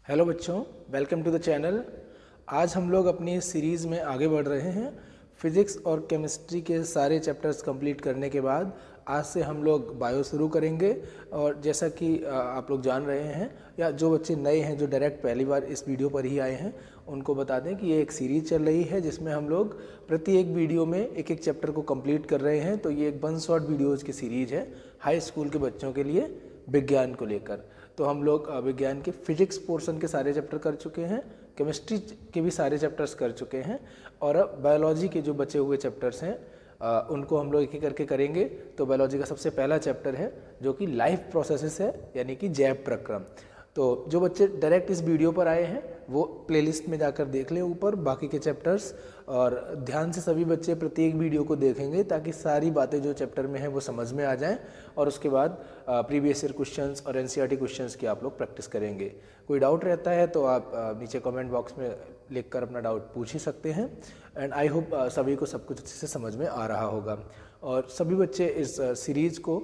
Hello बच्चों, welcome to the channel. आज हम लोग अपनी सीरीज़ में आगे बढ़ रहे हैं। फिज़िक्स और केमिस्ट्री के सारे चैप्टर्स कंप्लीट करने के बाद आज से हम लोग बायो शुरू करेंगे। और जैसा कि आप लोग जान रहे हैं, या जो बच्चे नए हैं जो डायरेक्ट पहली बार इस वीडियो पर ही आए हैं, उनको बता दें कि ये एक सीरीज़ चल रही है जिसमें हम लोग प्रति एक वीडियो में एक एक चैप्टर को कंप्लीट कर रहे हैं। तो ये एक 1 शॉट वीडियोज़ की सीरीज़ है हाई स्कूल के बच्चों के लिए विज्ञान को लेकर। तो हम लोग विज्ञान के फिजिक्स पोर्शन के सारे चैप्टर कर चुके हैं, केमिस्ट्री के भी सारे चैप्टर्स कर चुके हैं, और अब बायोलॉजी के जो बचे हुए चैप्टर्स हैं उनको हम लोग एक एक करके करेंगे। तो बायोलॉजी का सबसे पहला चैप्टर है जो कि लाइफ प्रोसेसेस है, यानी कि जैव प्रक्रम। तो जो बच्चे डायरेक्ट इस वीडियो पर आए हैं वो प्लेलिस्ट में जाकर देख लें ऊपर बाकी के चैप्टर्स, और ध्यान से सभी बच्चे प्रत्येक वीडियो को देखेंगे ताकि सारी बातें जो चैप्टर में हैं वो समझ में आ जाएं। और उसके बाद प्रीवियस ईयर क्वेश्चंस और एनसीईआरटी क्वेश्चंस की आप लोग प्रैक्टिस करेंगे। कोई डाउट रहता है तो आप नीचे कमेंट बॉक्स में लिख कर अपना डाउट पूछ ही सकते हैं। एंड आई होप सभी को सब कुछ अच्छे से समझ में आ रहा होगा। और सभी बच्चे इस सीरीज़ को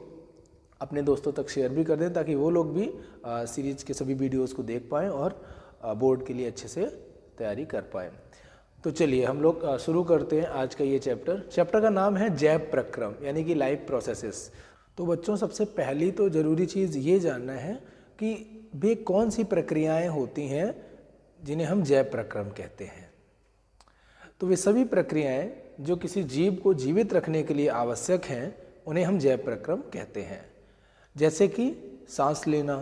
अपने दोस्तों तक शेयर भी कर दें ताकि वो लोग भी सीरीज़ के सभी वीडियोस को देख पाएँ और बोर्ड के लिए अच्छे से तैयारी कर पाएँ। तो चलिए हम लोग शुरू करते हैं आज का ये चैप्टर का नाम है जैव प्रक्रम, यानी कि लाइफ प्रोसेसेस। तो बच्चों, सबसे पहली तो ज़रूरी चीज़ ये जानना है कि वे कौन सी प्रक्रियाएं होती हैं जिन्हें हम जैव प्रक्रम कहते हैं। तो वे सभी प्रक्रियाएं जो किसी जीव को जीवित रखने के लिए आवश्यक हैं उन्हें हम जैव प्रक्रम कहते हैं। जैसे कि सांस लेना,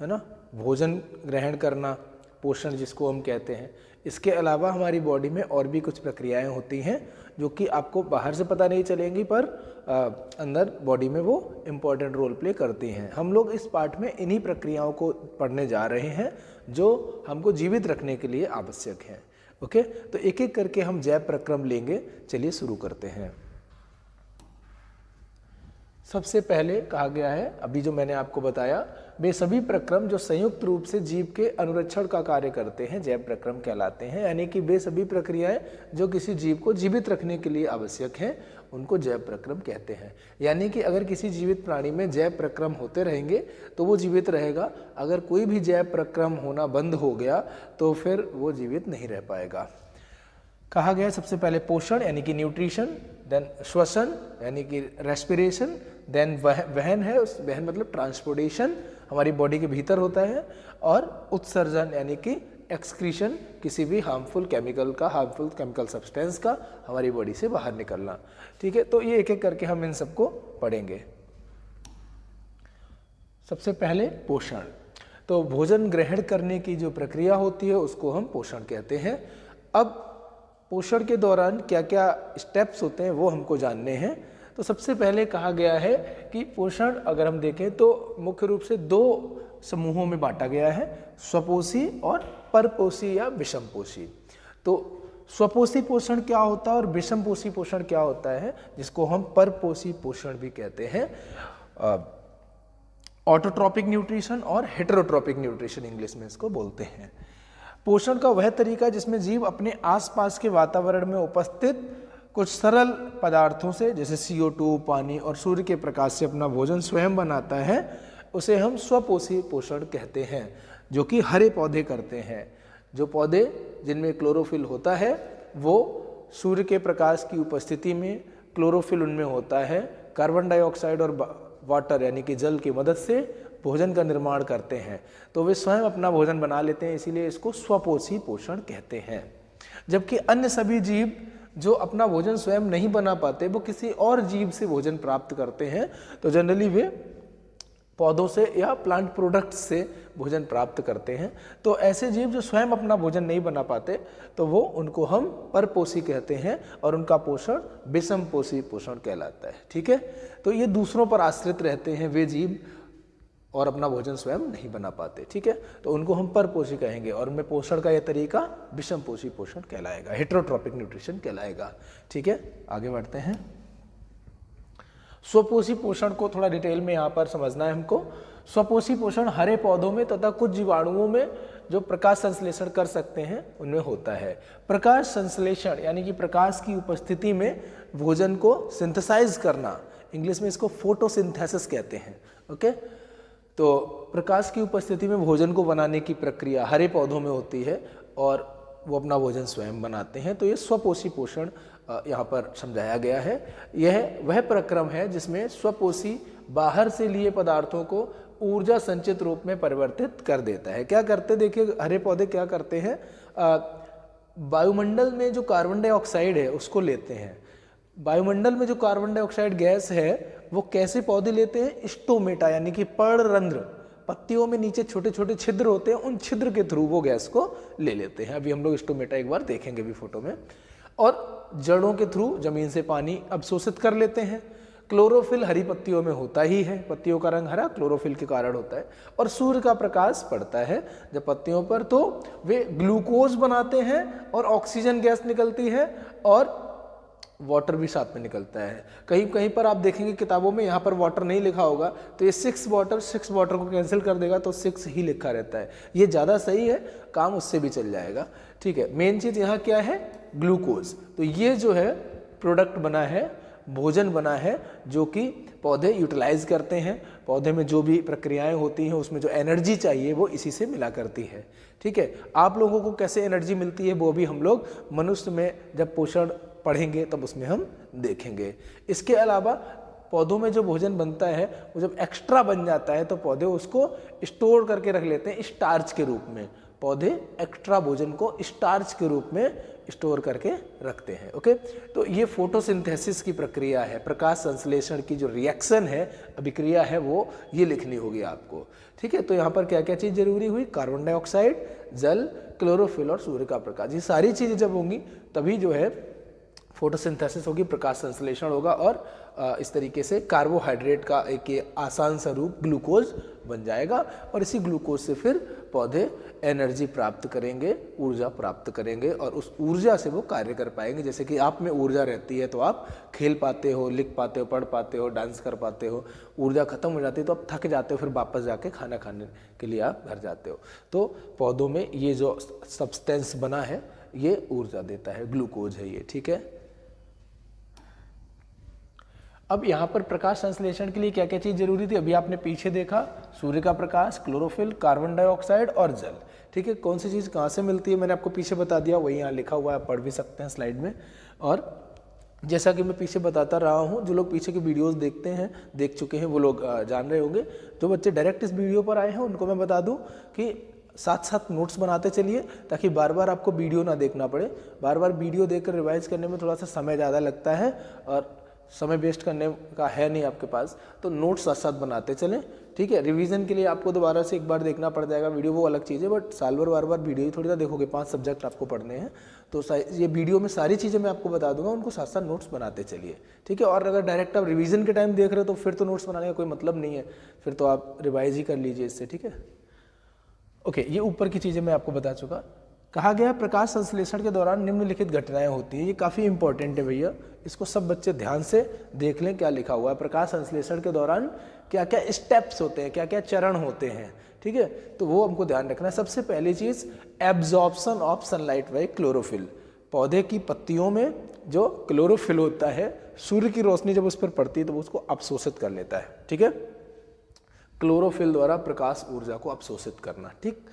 है ना, भोजन ग्रहण करना, पोषण जिसको हम कहते हैं। इसके अलावा हमारी बॉडी में और भी कुछ प्रक्रियाएं होती हैं जो कि आपको बाहर से पता नहीं चलेंगी, पर अंदर बॉडी में वो इम्पॉर्टेंट रोल प्ले करती हैं। हम लोग इस पार्ट में इन्हीं प्रक्रियाओं को पढ़ने जा रहे हैं जो हमको जीवित रखने के लिए आवश्यक हैं। ओके, तो एक एक करके हम जैव प्रक्रम लेंगे। चलिए शुरू करते हैं। सबसे पहले कहा गया है, अभी जो मैंने आपको बताया, वे सभी प्रक्रम जो संयुक्त रूप से जीव के अनुरक्षण का कार्य करते हैं जैव प्रक्रम कहलाते हैं। यानी कि वे सभी प्रक्रियाएं जो किसी जीव को जीवित रखने के लिए आवश्यक हैं उनको जैव प्रक्रम कहते हैं। यानी कि अगर किसी जीवित प्राणी में जैव प्रक्रम होते रहेंगे तो वो जीवित रहेगा। अगर कोई भी जैव प्रक्रम होना बंद हो गया तो फिर वो जीवित नहीं रह पाएगा। कहा गया सबसे पहले पोषण यानी कि न्यूट्रिशन, देन श्वसन यानी कि रेस्पिरेशन, देन वहन है, उस वहन मतलब ट्रांसपोर्टेशन हमारी बॉडी के भीतर होता है, और उत्सर्जन यानी कि एक्सक्रीशन, किसी भी हार्मफुल केमिकल सब्सटेंस का हमारी बॉडी से बाहर निकलना। ठीक है, तो ये एक एक करके हम इन सबको पढ़ेंगे। सबसे पहले पोषण। तो भोजन ग्रहण करने की जो प्रक्रिया होती है उसको हम पोषण कहते हैं। अब पोषण के दौरान क्या क्या स्टेप्स होते हैं वो हमको जानने हैं। तो सबसे पहले कहा गया है कि पोषण अगर हम देखें तो मुख्य रूप से 2 समूहों में बांटा गया है, स्वपोषी और परपोषी या विषमपोषी। तो स्वपोषी पोषण क्या होता है और विषमपोषी पोषण क्या होता है, जिसको हम परपोषी पोषण भी कहते हैं। ऑटोट्रॉपिक न्यूट्रिशन और हेटेरोट्रॉपिक न्यूट्रिशन इंग्लिश में इसको बोलते हैं। पोषण का वह तरीका जिसमें जीव अपने आसपास के वातावरण में उपस्थित कुछ सरल पदार्थों से, जैसे CO2, पानी और सूर्य के प्रकाश से अपना भोजन स्वयं बनाता है, उसे हम स्वपोषी पोषण कहते हैं, जो कि हरे पौधे करते हैं। जो पौधे जिनमें क्लोरोफिल होता है वो सूर्य के प्रकाश की उपस्थिति में क्लोरोफिल उनमें होता है, कार्बन डाइऑक्साइड और वाटर यानी कि जल की मदद से भोजन का निर्माण करते हैं। तो वे स्वयं अपना भोजन बना लेते हैं, इसीलिए इसको स्वपोषी पोषण कहते हैं। जबकि अन्य सभी जीव जो अपना भोजन स्वयं नहीं बना पाते, वो किसी और जीव से भोजन प्राप्त करते हैं। तो जनरली वे पौधों से या प्लांट प्रोडक्ट्स से भोजन प्राप्त करते हैं। तो ऐसे जीव जो स्वयं अपना भोजन नहीं बना पाते तो वो उनको हम परपोषी कहते हैं, और उनका पोषण विषमपोषी पोषण कहलाता है। ठीक है, तो ये दूसरों पर आश्रित रहते हैं वे जीव और अपना भोजन स्वयं नहीं बना पाते। ठीक है, तो उनको हम परपोषी कहेंगे, और उनमें पोषण का यह तरीका विषमपोषी पोषण कहलाएगा, हेटेरोट्रॉपिक न्यूट्रिशन कहलाएगा। ठीक है, आगे बढ़ते हैं। स्वपोषी पोषण को थोड़ा डिटेल में यहाँ पर समझना है हमको। स्वपोषी पोषण हरे पौधों में तथा कुछ जीवाणुओं में जो प्रकाश संश्लेषण कर सकते हैं उनमें होता है। प्रकाश संश्लेषण यानी कि प्रकाश की उपस्थिति में भोजन को सिंथेसाइज करना, इंग्लिश में इसको फोटोसिंथेसिस कहते हैं। ओके, तो प्रकाश की उपस्थिति में भोजन को बनाने की प्रक्रिया हरे पौधों में होती है और वो अपना भोजन स्वयं बनाते हैं। तो ये स्वपोषी पोषण यहाँ पर समझाया गया है। यह वह प्रक्रम है जिसमें स्वपोषी बाहर से लिए पदार्थों को ऊर्जा संचित रूप में परिवर्तित कर देता है। क्या करते, देखिए हरे पौधे क्या करते हैं, वायुमंडल में जो कार्बन डाइऑक्साइड है उसको लेते हैं। वायुमंडल में जो कार्बन डाइऑक्साइड गैस है वो कैसे पौधे लेते हैं, स्टोमेटा यानी कि पर्णरंध्र, पत्तियों में नीचे छोटे छोटे छिद्र होते हैं, उन छिद्र के थ्रू वो गैस को ले लेते हैं। अभी हम लोग स्टोमेटा एक बार देखेंगे भी फोटो में। और जड़ों के थ्रू जमीन से पानी अवशोषित कर लेते हैं। क्लोरोफिल हरी पत्तियों में होता ही है, पत्तियों का रंग हरा क्लोरोफिल के कारण होता है। और सूर्य का प्रकाश पड़ता है जब पत्तियों पर तो वे ग्लूकोज बनाते हैं और ऑक्सीजन गैस निकलती है और वाटर भी साथ में निकलता है। कहीं कहीं पर आप देखेंगे किताबों में यहाँ पर वाटर नहीं लिखा होगा तो ये 6 वाटर को कैंसिल कर देगा तो 6 ही लिखा रहता है। ये ज़्यादा सही है, काम उससे भी चल जाएगा। ठीक है, मेन चीज़ यहाँ क्या है, ग्लूकोज। तो ये जो है प्रोडक्ट बना है, भोजन बना है जो कि पौधे यूटिलाइज करते हैं। पौधे में जो भी प्रक्रियाएं होती हैं उसमें जो एनर्जी चाहिए वो इसी से मिला करती है। ठीक है, आप लोगों को कैसे एनर्जी मिलती है वो भी हम लोग मनुष्य में जब पोषण पढ़ेंगे तब उसमें हम देखेंगे। इसके अलावा पौधों में जो भोजन बनता है वो जब एक्स्ट्रा बन जाता है तो पौधे उसको स्टोर करके रख लेते हैं स्टार्च के रूप में। पौधे एक्स्ट्रा भोजन को स्टार्च के रूप में स्टोर करके रखते हैं। ओके, तो ये फोटोसिंथेसिस की प्रक्रिया है, प्रकाश संश्लेषण की जो रिएक्शन है, अभिक्रिया है, वो ये लिखनी होगी आपको। ठीक है, तो यहाँ पर क्या क्या चीज़ जरूरी हुई, कार्बन डाइऑक्साइड, जल, क्लोरोफिल और सूर्य का प्रकाश। ये सारी चीज़ें जब होंगी तभी जो है फोटोसिंथेसिस होगी, प्रकाश संश्लेषण होगा और इस तरीके से कार्बोहाइड्रेट का एक आसान स्वरूप ग्लूकोज बन जाएगा और इसी ग्लूकोज से फिर पौधे एनर्जी प्राप्त करेंगे, ऊर्जा प्राप्त करेंगे और उस ऊर्जा से वो कार्य कर पाएंगे। जैसे कि आप में ऊर्जा रहती है तो आप खेल पाते हो, लिख पाते हो, पढ़ पाते हो, डांस कर पाते हो। ऊर्जा खत्म हो जाती है तो आप थक जाते हो, फिर वापस जाके खाना खाने के लिए आप घर जाते हो। तो पौधों में ये जो सब्सटेंस बना है ये ऊर्जा देता है, ग्लूकोज है ये। ठीक है, अब यहाँ पर प्रकाश संश्लेषण के लिए क्या क्या चीज़ जरूरी थी, अभी आपने पीछे देखा, सूर्य का प्रकाश, क्लोरोफिल, कार्बन डाइऑक्साइड और जल। ठीक है, कौन सी चीज़ कहाँ से मिलती है मैंने आपको पीछे बता दिया, वही यहाँ लिखा हुआ है, आप पढ़ भी सकते हैं स्लाइड में। और जैसा कि मैं पीछे बताता रहा हूँ, जो लोग पीछे के वीडियोस देखते हैं, देख चुके हैं, वो लोग जान रहे होंगे। जो बच्चे डायरेक्ट इस वीडियो पर आए हैं उनको मैं बता दूँ कि साथ साथ नोट्स बनाते चलिए ताकि बार बार आपको वीडियो ना देखना पड़े। बार बार वीडियो देखकर रिवाइज करने में थोड़ा सा समय ज़्यादा लगता है और समय वेस्ट करने का है नहीं आपके पास, तो नोट्स साथ साथ बनाते चलें। ठीक है, रिवीजन के लिए आपको दोबारा से एक बार देखना पड़ जाएगा वीडियो, वो अलग चीज़ है, बट साल भर बार बार वीडियो ही थोड़ी ना देखोगे, 5 सब्जेक्ट आपको पढ़ने हैं तो ये वीडियो में सारी चीज़ें मैं आपको बता दूंगा, उनको साथ साथ नोट्स बनाते चलिए। ठीक है, और अगर डायरेक्ट आप रिवीजन के टाइम देख रहे हो तो फिर तो नोट्स बनाने का कोई मतलब नहीं है, फिर तो आप रिवाइज ही कर लीजिए इससे। ठीक है, ओके, ये ऊपर की चीज़ें मैं आपको बता चुका। कहा गया प्रकाश संश्लेषण के दौरान निम्नलिखित घटनाएं होती हैं, ये काफ़ी इंपॉर्टेंट है भैया, इसको सब बच्चे ध्यान से देख लें क्या लिखा हुआ है। प्रकाश संश्लेषण के दौरान क्या क्या स्टेप्स होते हैं, क्या क्या चरण होते हैं। ठीक है, तो वो हमको ध्यान रखना है। सबसे पहली चीज़, absorption of sunlight by chlorophyll. पौधे की पत्तियों में जो क्लोरोफिल होता है, सूर्य की रोशनी जब उस पर पड़ती है तो वो उसको अवशोषित कर लेता है। ठीक है, क्लोरोफिल द्वारा प्रकाश ऊर्जा को अवशोषित करना। ठीक,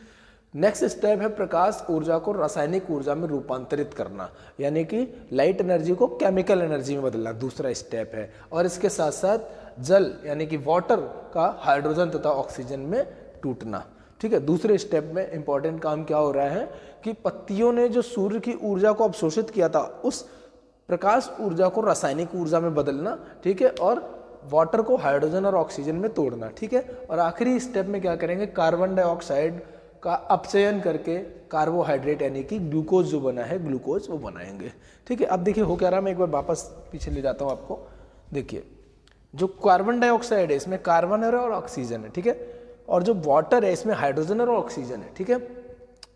नेक्स्ट स्टेप है प्रकाश ऊर्जा को रासायनिक ऊर्जा में रूपांतरित करना, यानी कि लाइट एनर्जी को केमिकल एनर्जी में बदलना, दूसरा स्टेप है। और इसके साथ साथ जल यानी कि वाटर का हाइड्रोजन तथा ऑक्सीजन में टूटना। ठीक है, दूसरे स्टेप में इंपॉर्टेंट काम क्या हो रहा है कि पत्तियों ने जो सूर्य की ऊर्जा को अवशोषित किया था उस प्रकाश ऊर्जा को रासायनिक ऊर्जा में बदलना। ठीक है, और वाटर को हाइड्रोजन और ऑक्सीजन में तोड़ना। ठीक है, और आखिरी स्टेप में क्या करेंगे, कार्बन डाइऑक्साइड का अपचयन करके कार्बोहाइड्रेट यानी कि ग्लूकोज जो बना है, ग्लूकोज वो बनाएंगे। ठीक है, अब देखिए हो क्या रहा, मैं एक बार वापस पीछे ले जाता हूँ आपको। देखिए, जो कार्बन डाइऑक्साइड है इसमें कार्बन है और ऑक्सीजन है। ठीक है, और जो वाटर है इसमें हाइड्रोजन और ऑक्सीजन है। ठीक है,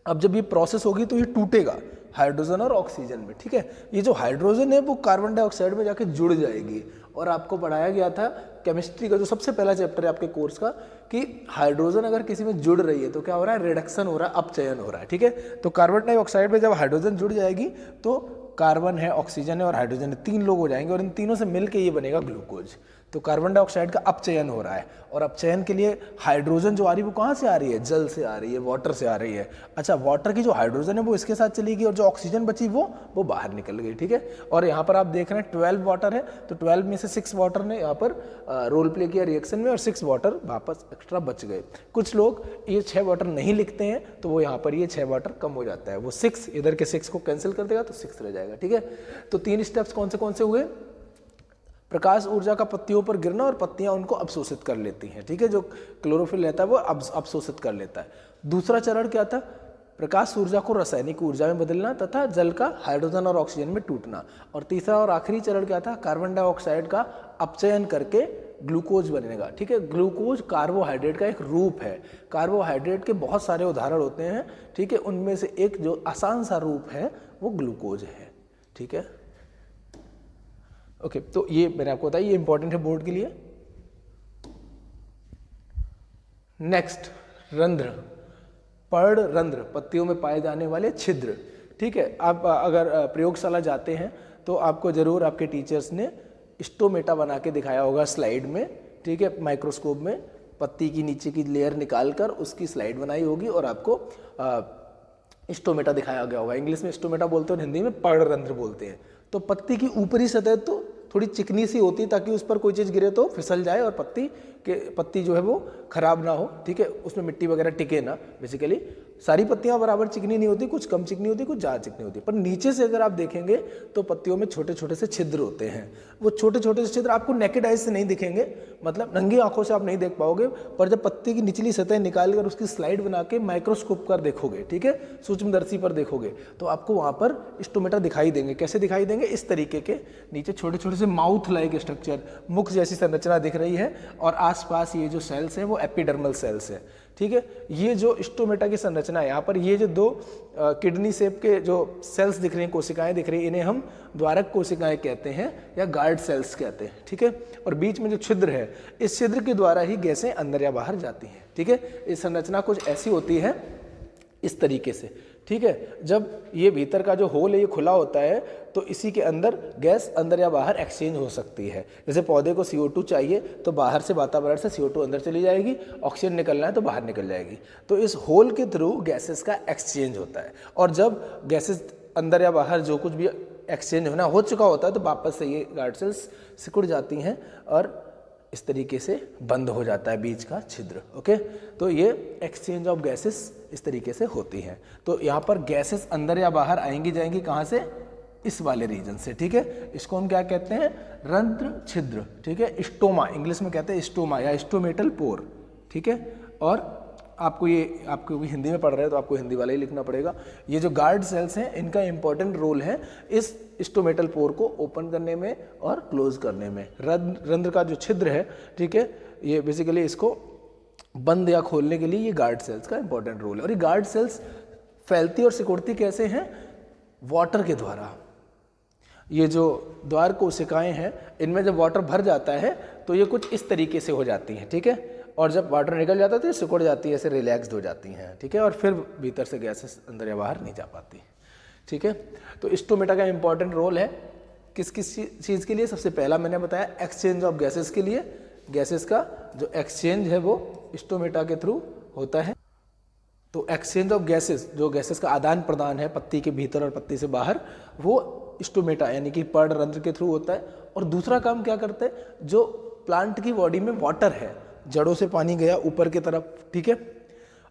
अब जब ये प्रोसेस होगी तो ये टूटेगा हाइड्रोजन और ऑक्सीजन में। ठीक है, ये जो हाइड्रोजन है वो कार्बन डाइऑक्साइड में जाके जुड़ जाएगी। और आपको पढ़ाया गया था केमिस्ट्री का जो सबसे पहला चैप्टर है आपके कोर्स का कि हाइड्रोजन अगर किसी में जुड़ रही है तो क्या हो रहा है, रिडक्शन हो रहा है, अपचयन हो रहा है। ठीक है, तो कार्बन डाइऑक्साइड में जब हाइड्रोजन जुड़ जाएगी तो कार्बन है, ऑक्सीजन है और हाइड्रोजन है, 3 लोग हो जाएंगे और इन तीनों से मिलकर ये बनेगा ग्लूकोज। तो कार्बन डाइऑक्साइड का अपचयन हो रहा है, और अपचयन के लिए हाइड्रोजन जो आ रही है वो कहाँ से आ रही है, जल से आ रही है, वाटर से आ रही है। अच्छा, वाटर की जो हाइड्रोजन है वो इसके साथ चली और जो ऑक्सीजन बची वो बाहर निकल गई, ठीक है। और यहाँ पर आप देख रहे हैं 12 वाटर है, तो 12 में से 6 वाटर ने यहाँ पर रोल प्ले किया रिएक्शन में, और 6 वाटर वापस एक्स्ट्रा बच गए। कुछ लोग ये 6 वाटर नहीं लिखते हैं, तो वो यहाँ पर ये 6 वाटर कम हो जाता है, वो 6 इधर के 6 को कैंसिल कर देगा तो 6 रह जाएगा, ठीक है। तो 3 स्टेप्स कौन से हुए, प्रकाश ऊर्जा का पत्तियों पर गिरना और पत्तियां उनको अवशोषित कर लेती हैं, ठीक है। जो क्लोरोफिल रहता है वो अवशोषित कर लेता है। दूसरा चरण क्या था, प्रकाश ऊर्जा को रासायनिक ऊर्जा में बदलना तथा जल का हाइड्रोजन और ऑक्सीजन में टूटना। और तीसरा और आखिरी चरण क्या था, कार्बन डाइऑक्साइड का अपचयन करके ग्लूकोज बनेगा, ठीक है। ग्लूकोज कार्बोहाइड्रेट का एक रूप है। कार्बोहाइड्रेट के बहुत सारे उदाहरण होते हैं, ठीक है। उनमें से एक जो आसान सा रूप है वो ग्लूकोज है, ठीक है। ओके, तो ये मैंने आपको बताया, ये इंपॉर्टेंट है बोर्ड के लिए। नेक्स्ट, रंध्र, पर्णरंध्र, पत्तियों में पाए जाने वाले छिद्र, ठीक है। आप अगर प्रयोगशाला जाते हैं तो आपको जरूर आपके टीचर्स ने स्टोमेटा बना के दिखाया होगा स्लाइड में, ठीक है। माइक्रोस्कोप में पत्ती की नीचे की लेयर निकालकर उसकी स्लाइड बनाई होगी और आपको स्टोमेटा दिखाया गया होगा। इंग्लिश में स्टोमेटा बोलते हैं, हिंदी में पर्णरंध्र बोलते हैं। तो पत्ती की ऊपरी सतह तो थोड़ी चिकनी सी होती है ताकि उस पर कोई चीज़ गिरे तो फिसल जाए और पत्ती जो है वो खराब ना हो, ठीक है, उसमें मिट्टी वगैरह टिके ना। बेसिकली सारी पत्तियां बराबर चिकनी नहीं होती, कुछ कम चिकनी होती, कुछ ज़्यादा चिकनी होती है। पर नीचे से अगर आप देखेंगे तो पत्तियों में छोटे छोटे से छिद्र होते हैं। वो छोटे छोटे से छिद्र आपको नेकेड आइज से नहीं दिखेंगे, मतलब नंगी आंखों से आप नहीं देख पाओगे, पर जब पत्ती की निचली सतह निकाल कर उसकी स्लाइड बना के माइक्रोस्कोप कर देखोगे, ठीक है, सूक्ष्मदर्शी पर देखोगे, तो आपको वहाँ पर स्टोमेटा दिखाई देंगे। कैसे दिखाई देंगे, इस तरीके के नीचे छोटे छोटे से माउथ लाइक स्ट्रक्चर, मुख जैसी संरचना दिख रही है, और आसपास ये जो सेल्स हैं वो एपिडर्मल सेल्स हैं, ठीक है। ये जो स्टोमेटा की संरचना है, यहाँ पर ये जो 2 किडनी शेप के जो सेल्स दिख रही हैं, कोशिकाएं दिख रही हैं, इन्हें हम द्वारक कोशिकाएं कहते हैं या गार्ड सेल्स कहते हैं, ठीक है। और बीच में जो छिद्र है, इस छिद्र के द्वारा ही गैसें अंदर या बाहर जाती हैं, ठीक है। इस संरचना कुछ ऐसी होती है, इस तरीके से, ठीक है। जब ये भीतर का जो होल है ये खुला होता है तो इसी के अंदर गैस अंदर या बाहर एक्सचेंज हो सकती है। जैसे पौधे को CO2 चाहिए तो बाहर से वातावरण से CO2 अंदर चली जाएगी, ऑक्सीजन निकलना है तो बाहर निकल जाएगी। तो इस होल के थ्रू गैसेस का एक्सचेंज होता है, और जब गैसेस अंदर या बाहर जो कुछ भी एक्सचेंज होना हो चुका होता है तो वापस से ये गार्ड सेल्स सिकुड़ जाती हैं और इस तरीके से बंद हो जाता है बीच का छिद्र, ओके। तो ये एक्सचेंज ऑफ गैसेस इस तरीके से होती हैं। तो यहाँ पर गैसेस अंदर या बाहर आएंगी जाएंगी कहाँ से, इस वाले रीजन से, ठीक है। इसको हम क्या कहते हैं, रंध्र छिद्र, ठीक है। स्टोमा इंग्लिश में कहते हैं स्टोमा या स्टोमेटल पोर, ठीक है। और आपको भी हिंदी में पढ़ रहे हैं तो आपको हिंदी वाला ही लिखना पड़ेगा। ये जो गार्ड सेल्स हैं इनका इंपॉर्टेंट रोल है इस स्टोमेटल पोर को ओपन करने में और क्लोज करने में। रंध्र का जो छिद्र है, ठीक है, ये बेसिकली इसको बंद या खोलने के लिए ये गार्ड सेल्स का इंपॉर्टेंट रोल है। और ये गार्ड सेल्स फैलती और सिकुड़ती कैसे हैं, वाटर के द्वारा। ये जो द्वार कोशिकाएं हैं इनमें जब वाटर भर जाता है तो ये कुछ इस तरीके से हो जाती हैं, ठीक है। और जब वाटर निकल जाता है तो ये सिकुड़ जाती है, ऐसे रिलैक्सड हो जाती हैं, ठीक है। और फिर भीतर से गैसेस अंदर या बाहर नहीं जा पाती, ठीक है। तो स्टोमेटा का इंपॉर्टेंट रोल है किस किस चीज़ के लिए, सबसे पहला मैंने बताया एक्सचेंज ऑफ गैसेस के लिए। गैसेस का जो एक्सचेंज है वो स्टोमेटा के थ्रू होता है। तो एक्सचेंज ऑफ गैसेस, जो गैसेस का आदान प्रदान है पत्ती के भीतर और पत्ती से बाहर, वो स्टोमेटा यानी कि पर्णरंध्र के थ्रू होता है। और दूसरा काम क्या करते हैं, जो प्लांट की बॉडी में वाटर है, जड़ों से पानी गया ऊपर की तरफ, ठीक है,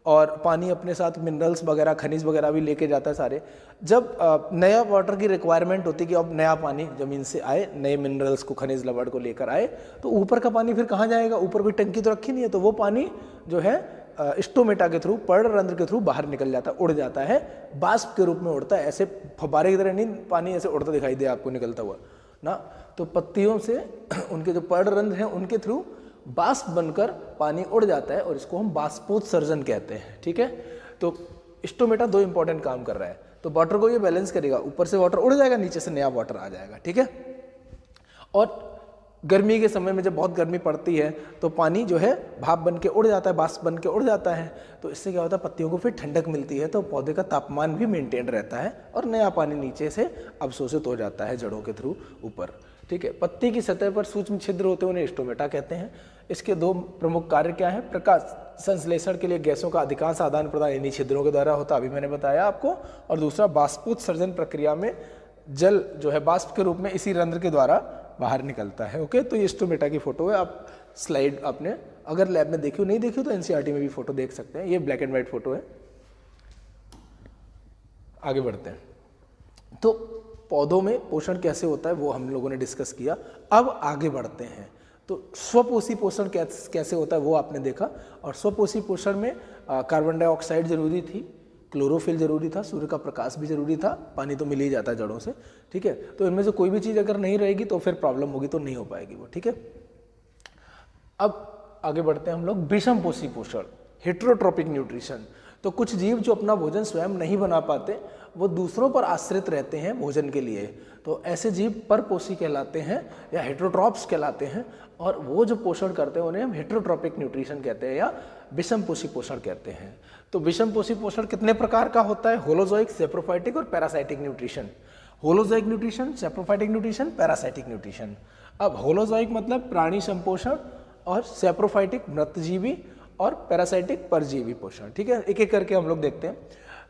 और पानी अपने साथ मिनरल्स वगैरह खनिज वगैरह भी लेके जाता है सारे। जब नया वाटर की रिक्वायरमेंट होती है कि अब नया पानी ज़मीन से आए, नए मिनरल्स को खनिज लवण को लेकर आए, तो ऊपर का पानी फिर कहाँ जाएगा, ऊपर कोई टंकी तो रखी नहीं है, तो वो पानी जो है स्टोमेटा के थ्रू, पर्णरंध्र के थ्रू बाहर निकल जाता है, उड़ जाता है, बाष्प के रूप में उड़ता है। ऐसे फव्वारे की तरह नहीं पानी ऐसे उड़ता दिखाई दे आपको निकलता हुआ ना। तो पत्तियों से उनके जो पर्णरंध्र हैं उनके थ्रू बाष्प बनकर पानी उड़ जाता है और इसको हम बाष्पोत्सर्जन कहते हैं, ठीक है। तो स्टोमेटा 2 इंपॉर्टेंट काम कर रहा है। तो वाटर को ये बैलेंस करेगा, ऊपर से वाटर उड़ जाएगा, नीचे से नया वाटर आ जाएगा, ठीक है। और गर्मी के समय में जब बहुत गर्मी पड़ती है तो पानी जो है भाप बन के उड़ जाता है, बाष्प बन के उड़ जाता है। तो इससे क्या होता है, पत्तियों को फिर ठंडक मिलती है, तो पौधे का तापमान भी मेंटेन रहता है और नया पानी नीचे से अवशोषित हो जाता है जड़ों के थ्रू ऊपर, ठीक है। पत्ती की सतह पर सूक्ष्म छिद्र होते हैं, उन्हें स्टोमेटा कहते हैं। इसके दो प्रमुख कार्य क्या है? प्रकाश संश्लेषण के लिए गैसों का अधिकांश आदान प्रदान इन्हीं छिद्रों के द्वारा होता है, अभी मैंने बताया आपको। और दूसरा, बाष्पोत्सर्जन प्रक्रिया में जल जो है बाष्प के रूप में इसी रंध्र के द्वारा बाहर निकलता है। ओके, तो ये स्टोमेटा की फोटो है। आप स्लाइड आपने अगर लैब में देखी हो, नहीं देखी हो तो एनसीईआरटी में भी फोटो देख सकते हैं। ये ब्लैक एंड व्हाइट फोटो है। आगे बढ़ते हैं। तो पौधों में पोषण कैसे होता है वो हम लोगों ने डिस्कस किया। अब आगे बढ़ते हैं। तो स्वपोषी पोषण कैसे होता है वो आपने देखा। और स्वपोषी पोषण में कार्बन डाइऑक्साइड जरूरी थी, क्लोरोफिल जरूरी था, सूर्य का प्रकाश भी जरूरी था, पानी तो मिल ही जाता है जड़ों से, ठीक है। तो इनमें से कोई भी चीज़ अगर नहीं रहेगी तो फिर प्रॉब्लम होगी, तो नहीं हो पाएगी वो, ठीक है। अब आगे बढ़ते हैं हम लोग विषम पोषी पोषण, हेट्रोट्रोपिक न्यूट्रिशन। तो कुछ जीव जो अपना भोजन स्वयं नहीं बना पाते, वो दूसरों पर आश्रित रहते हैं भोजन के लिए, तो ऐसे जीव परपोषी कहलाते हैं या हेट्रोट्रॉप्स कहलाते हैं। और वो जो पोषण करते हैं उन्हें हम हेट्रोट्रोपिक न्यूट्रिशन कहते हैं या विषम पोषी पोषण कहते हैं। तो विषम पोषी पोषण कितने प्रकार का होता है? होलोजोइक, सेप्रोफाइटिक और parasitic nutrition. Holozoic nutrition, saprophytic nutrition, parasitic nutrition. अब होलोजोइक मतलब प्राणी संपोषण, और सेप्रोफाइटिक मृतजीवी, और पैरासाइटिक परजीवी पोषण, ठीक है। एक एक करके हम लोग देखते हैं।